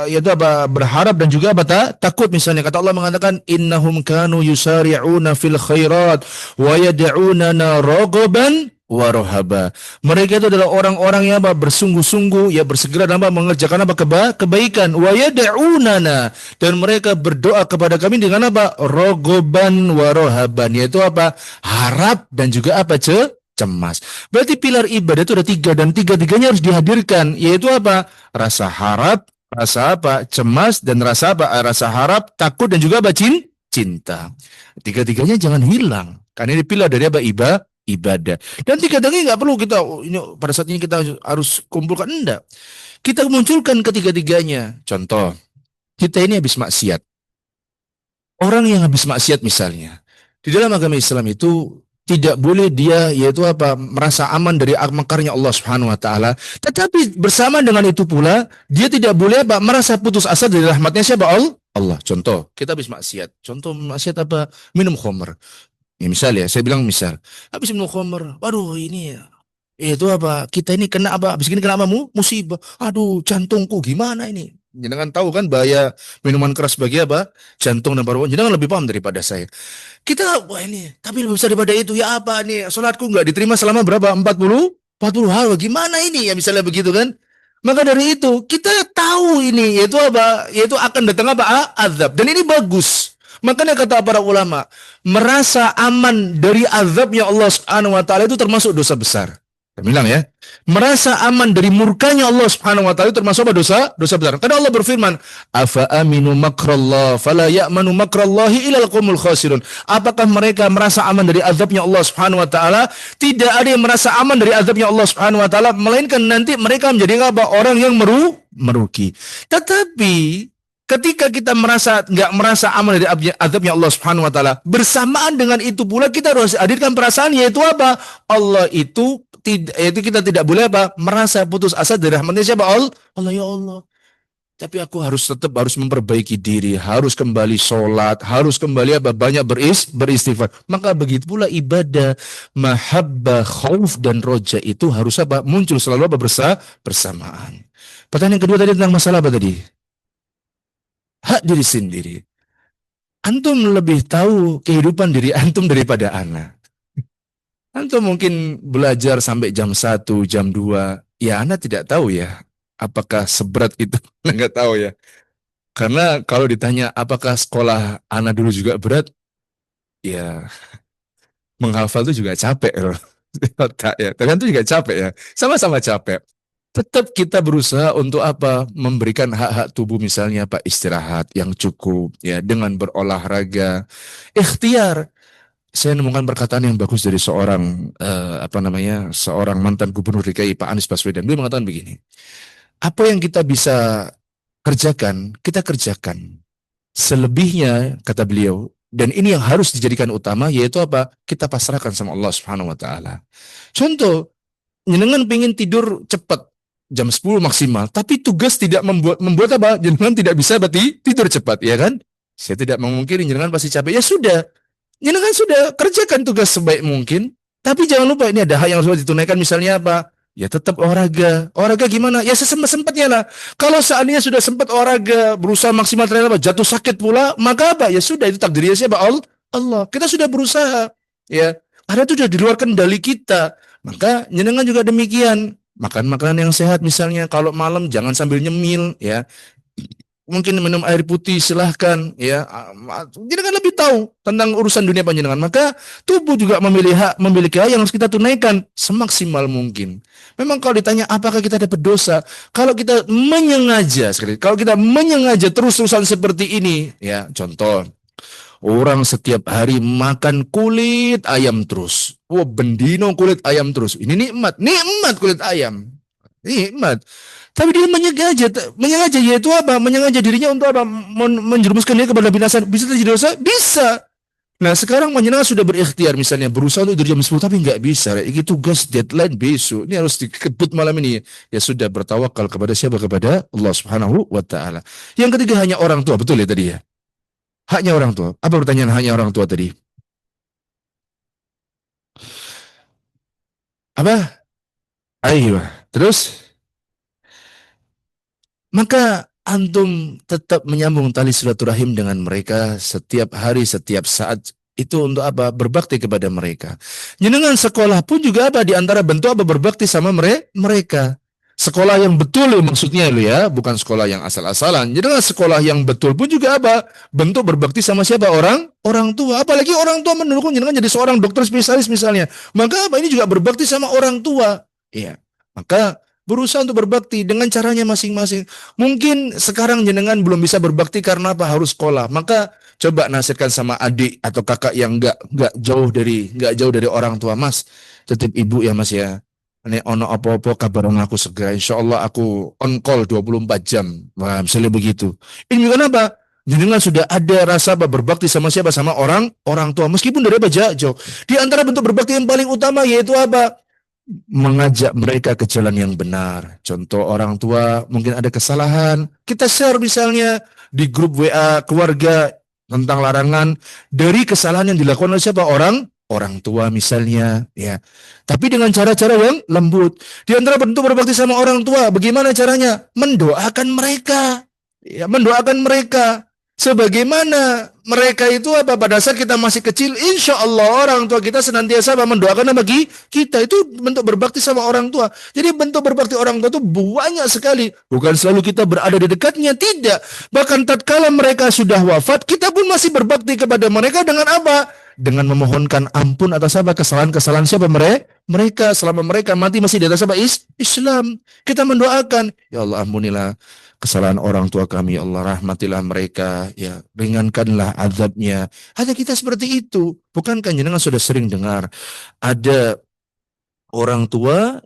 yaitu apa? Berharap dan juga apa? Takut. Misalnya kata Allah mengatakan, innahum kanu yusari'una fil khairat wa yad'unana raghaban wa rahaba. Mereka itu adalah orang-orang yang apa? Bersungguh-sungguh, ya bersegera dan apa? Mengerjakan apa? Kebaikan. Wa yad'unana, dan mereka berdoa kepada kami dengan apa? Raghaban wa rahaban, yaitu apa? Harap dan juga apa? Cemas. Berarti pilar ibadah itu ada 3, dan 3-tiganya harus dihadirkan, yaitu apa? Rasa harap, rasa apa? Cemas, dan rasa apa? Rasa harap, takut, dan juga apa? Cinta. 3-tiganya jangan hilang. Karena ini pilar dari apa? Ibadah. Dan 3-tiganya nggak perlu kita ini pada saat ini kita harus kumpulkan, enggak. Kita munculkan ketiga-tiganya. Contoh, kita ini habis maksiat. Orang yang habis maksiat misalnya, di dalam agama Islam itu tidak boleh dia yaitu apa? Merasa aman dari makarnya Allah Subhanahu wa taala. Tetapi bersama dengan itu pula dia tidak boleh apa? Merasa putus asa dari rahmatnya siapa? Allah. Contoh, kita habis maksiat. Contoh maksiat apa? Minum khamr. Ya misal ya, saya bilang misal, habis minum khamr. Waduh, ini itu apa? Kita ini kena apa? Habis ini kena apa? Musibah. Aduh, jantungku gimana ini? Jangan tahu kan bahaya minuman keras bagi apa? Jantung dan paru-paru. Jangan lebih paham daripada saya. Kita, wah ini, tapi lebih besar daripada itu. Ya apa nih, sholatku nggak diterima selama berapa? 40 hari. Gimana ini ya misalnya begitu kan? Maka dari itu, kita tahu ini, yaitu apa? Yaitu akan datang apa? Azab. Dan ini bagus. Makanya kata para ulama, merasa aman dari azabnya Allah Subhanahu wa taala itu termasuk dosa besar. Saya bilang ya, merasa aman dari murkanya Allah Subhanahu wa taala itu termasuk apa? Dosa besar. Karena Allah berfirman, "Afa aminu makrallah fala ya'manu makrallahi ilal qaumul khasirun." Apakah mereka merasa aman dari azabnya Allah Subhanahu wa taala? Tidak ada yang merasa aman dari azabnya Allah Subhanahu wa taala, melainkan nanti mereka menjadi apa? Orang yang merugi. Tetapi ketika kita nggak merasa aman dari azabnya Allah Subhanahu wa taala, bersamaan dengan itu pula kita harus hadirkan perasaan, yaitu apa? Allah itu yaitu kita tidak boleh apa? Merasa putus asa dari rahmatnya siapa? Allah, ya Allah. Tapi aku tetap harus memperbaiki diri, harus kembali sholat, harus kembali apa? Banyak beristighfar. Maka begitu pula ibadah, mahabbah, khauf, dan roja itu harus apa? Muncul selalu apa? Bersamaan. Pertanyaan kedua tadi tentang masalah apa tadi? Hak diri sendiri. Antum lebih tahu kehidupan diri antum daripada anak. Antum mungkin belajar sampai jam 1, jam 2. Ya, anak tidak tahu ya. Apakah seberat itu? Nggak tahu ya. Karena kalau ditanya apakah sekolah anak dulu juga berat? Ya, menghafal itu juga capek loh. Ya, tergantung juga capek ya. Sama-sama capek. Tetap kita berusaha untuk apa? Memberikan hak-hak tubuh, misalnya apa? Istirahat yang cukup ya, dengan berolahraga. Ikhtiar. saya nemukan perkataan yang bagus dari seorang seorang mantan gubernur DKI Pak Anies Baswedan. Dia mengatakan begini, apa yang kita bisa kerjakan, kita kerjakan. Selebihnya, kata beliau, dan ini yang harus dijadikan utama, yaitu apa? Kita pasrahkan sama Allah Subhanahu wa Ta'ala. Contoh, jenengan pengen tidur cepat, jam 10 maksimal, tapi tugas tidak membuat apa? Jenengan tidak bisa berarti tidur cepat, ya kan? Saya tidak memungkiri jenengan pasti capek. Ya sudah, jenengan sudah kerjakan tugas sebaik mungkin, tapi jangan lupa ini ada hal yang harus ditunaikan, misalnya apa? Ya tetap olahraga. Olahraga gimana? Ya sesempat-sempatnya lah. Kalau seandainya sudah sempat olahraga, berusaha maksimal ternyata jatuh sakit pula, maka apa? Ya sudah, itu takdirnya siapa? Allah. Kita sudah berusaha. Ya, ada itu sudah di luar kendali kita. Maka jenengan juga demikian. Makan makanan yang sehat misalnya. Kalau malam jangan sambil nyemil, ya. Mungkin minum air putih silahkan, ya. Jenengan lebih tahu tentang urusan dunia panjenengan. Maka tubuh juga memiliki hak yang harus kita tunaikan semaksimal mungkin. Memang kalau ditanya apakah kita dapat dosa, kalau kita menyengaja terus-terusan seperti ini, ya, contoh orang setiap hari makan kulit ayam terus. Oh, bendino kulit ayam terus. Ini nikmat kulit ayam. Nikmat. Tapi dia menyengaja yaitu apa? Menyengaja dirinya untuk apa? Menjerumuskan dia kepada binasa. Bisa terjadi dosa? Bisa. Nah sekarang panjenengan sudah berikhtiar misalnya berusaha untuk tidur jam 10 tapi nggak bisa. Ini tugas deadline besok. Ini harus dikebut malam ini. Ya sudah bertawakal kepada siapa? Kepada Allah Subhanahu wa Ta'ala. Yang ketiga hanya orang tua. Betul ya tadi ya? Haknya orang tua. Apa pertanyaan haknya orang tua tadi? Apa? Ayo. Terus? Maka antum tetap menyambung tali silaturahim dengan mereka setiap hari, setiap saat. Itu untuk apa? Berbakti kepada mereka. Jenengan sekolah pun juga apa? Di antara bentuk apa? Berbakti sama mereka. Sekolah yang betul maksudnya lo ya, bukan sekolah yang asal-asalan. Jenengan sekolah yang betul pun juga apa? Bentuk berbakti sama siapa? Orang tua. Apalagi orang tua mendukung jenengan jadi seorang dokter spesialis misalnya. Maka apa? Ini juga berbakti sama orang tua. Iya. Maka berusaha untuk berbakti dengan caranya masing-masing. Mungkin sekarang jenengan belum bisa berbakti karena apa? Harus sekolah. Maka coba nasihatkan sama adik atau kakak yang nggak jauh dari orang tua. Mas, tetap ibu ya Mas ya. Nek ono apa-apa kabaran aku segera. Insyaallah aku on call 24 jam. Wah, misalnya begitu. Ini kenapa? Jenengan sudah ada rasa berbakti sama siapa? Sama orang tua. Meskipun dari apa jauh. Di antara bentuk berbakti yang paling utama yaitu apa? Mengajak mereka ke jalan yang benar. Contoh orang tua mungkin ada kesalahan, kita share misalnya di grup WA keluarga tentang larangan dari kesalahan yang dilakukan oleh siapa? Orang tua misalnya, ya. Tapi dengan cara-cara yang lembut. Di antara bentuk berbakti sama orang tua, bagaimana caranya? Mendoakan mereka. Ya, mendoakan mereka. Sebagaimana mereka itu apa pada saat kita masih kecil, insya Allah orang tua kita senantiasa mendoakan bagi kita. Itu bentuk berbakti sama orang tua. Jadi bentuk berbakti orang tua itu banyak sekali. Bukan selalu kita berada di dekatnya, tidak. Bahkan tatkala mereka sudah wafat, kita pun masih berbakti kepada mereka dengan apa? Dengan memohonkan ampun atas apa kesalahan-kesalahan siapa mereka selama mereka mati masih di atas apa Islam. Kita mendoakan, ya Allah ampunilah kesalahan orang tua kami, ya Allah rahmatilah mereka, ya ringankanlah azabnya. Hanya kita seperti itu. Bukankah jenengan sudah sering dengar ada orang tua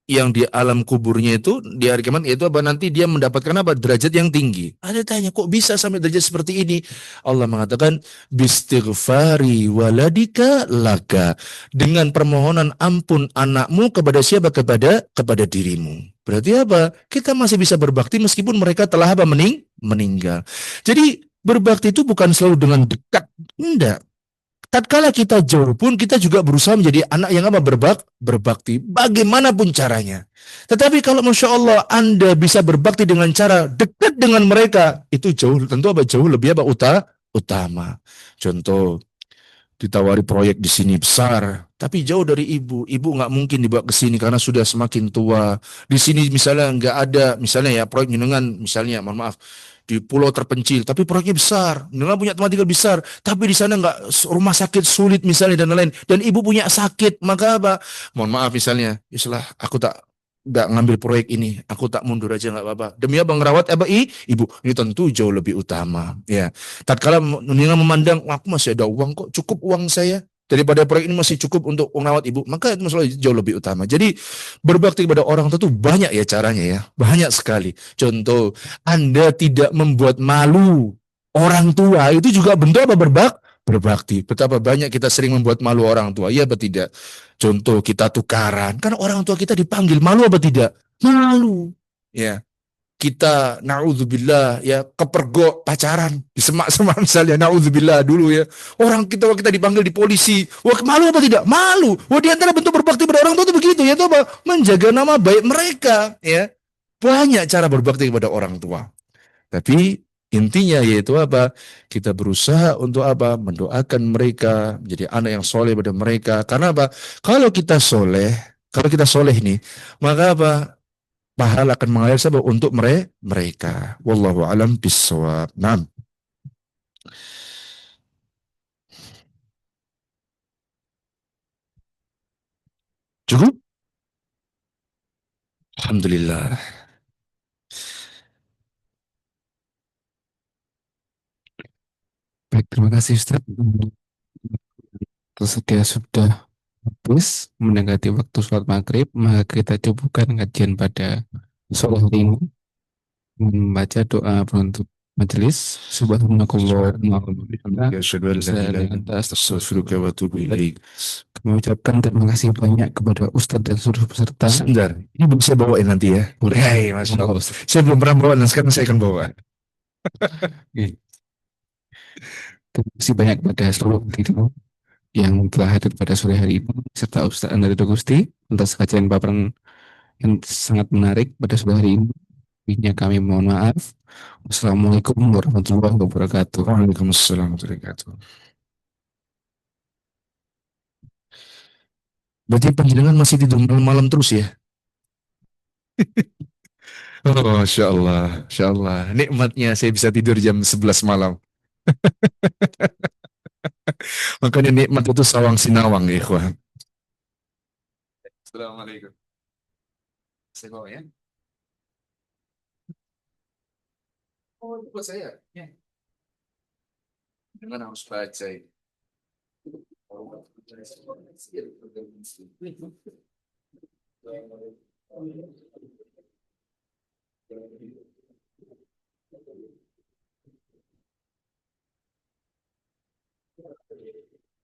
yang di alam kuburnya itu di hari kiamat itu apa nanti dia mendapatkan apa derajat yang tinggi. Ada tanya kok bisa sampai derajat seperti ini? Allah mengatakan bistighfari waladika laka, dengan permohonan ampun anakmu kepada siapa? Kepada dirimu. Berarti apa? Kita masih bisa berbakti meskipun mereka telah apa? Meninggal. Jadi berbakti itu bukan selalu dengan dekat, enggak. Tatkala kita jauh pun kita juga berusaha menjadi anak yang apa? Berbakti bagaimanapun caranya. Tetapi kalau Masya Allah Anda bisa berbakti dengan cara dekat dengan mereka, itu jauh lebih apa? Utama. Contoh, ditawari proyek di sini besar, tapi jauh dari ibu nggak mungkin dibawa ke sini karena sudah semakin tua. Di sini misalnya nggak ada, misalnya ya proyek jenengan, misalnya mohon maaf di pulau terpencil, tapi proyeknya besar, jenengan punya tempat tinggal besar, tapi di sana nggak, rumah sakit sulit misalnya dan lain-lain, dan ibu punya sakit, maka apa? Mohon maaf misalnya, istilah aku nggak ngambil proyek ini, aku tak mundur aja nggak apa-apa. Demi apa? Ngerawat apa? Ibu. Ini tentu jauh lebih utama. Ya. Tatkala jenengan memandang, aku masih ada uang kok, cukup uang saya. Daripada proyek ini masih cukup untuk merawat ibu, maka itu masalah jauh lebih utama. Jadi berbakti kepada orang tua itu banyak ya caranya ya, banyak sekali. Contoh, Anda tidak membuat malu orang tua, itu juga bentuk apa berbakti. Betapa banyak kita sering membuat malu orang tua, ya apa tidak? Contoh, kita tukaran, kan orang tua kita dipanggil, malu apa tidak? Malu. Ya, kita naudzubillah ya kepergok pacaran di semak-semak misalnya, naudzubillah dulu ya, orang kita waktu kita dipanggil di polisi, wah malu apa tidak? Malu. Wah, di antara bentuk berbakti pada orang tua itu begitu ya, itu apa? Menjaga nama baik mereka ya. Banyak cara berbakti kepada orang tua, tapi intinya yaitu apa? Kita berusaha untuk apa? Mendoakan mereka menjadi anak yang soleh pada mereka. Karena apa? Kalau kita soleh, kalau kita soleh nih, maka apa? Pahala akan mengalir sebab untuk mereka. Wallahu alam bisawab. Naam. Cukup? Alhamdulillah. Baik, terima kasih Ustaz. Tersedia sudah habis mendekati waktu sholat maghrib, maka kita cukupkan kajian pada sore hari ini membaca doa penutup majelis. Subhanakallahumma wa bihamdika Asyhadu an la asyhadu an la ilaha ilaha illa anta anta astaghfiruka astaghfiruka wa wa atubu atubu ilaik. ilaik. Kami ucapkan terima kasih banyak kepada Ustadz dan seluruh peserta. Sebentar, ini belum saya bawain nanti ya. Boleh. Hai, Masya Allah. Saya belum pernah bawa dan sekarang saya akan bawa. Terima kasih banyak kepada seluruh hadirin yang telah hadir pada sore hari ini, serta Ustaz Andri Gusti atas kajian paparan yang sangat menarik pada sore hari ini. Intinya kami mohon maaf. Wassalamualaikum warahmatullahi wabarakatuh. Waalaikumsalam warahmatullahi wabarakatuh. Berarti panjenengan masih tidur malam-malam terus ya? Oh, Masya Allah. Masya Allah. Nikmatnya saya bisa tidur jam 11 malam. Makanya nikmat itu sawang sinawang ya, ikhwan. Assalamualaikum. Saya bawa ya. Oh, itu buat saya. Ya. Dengan harus baca ini. Oh,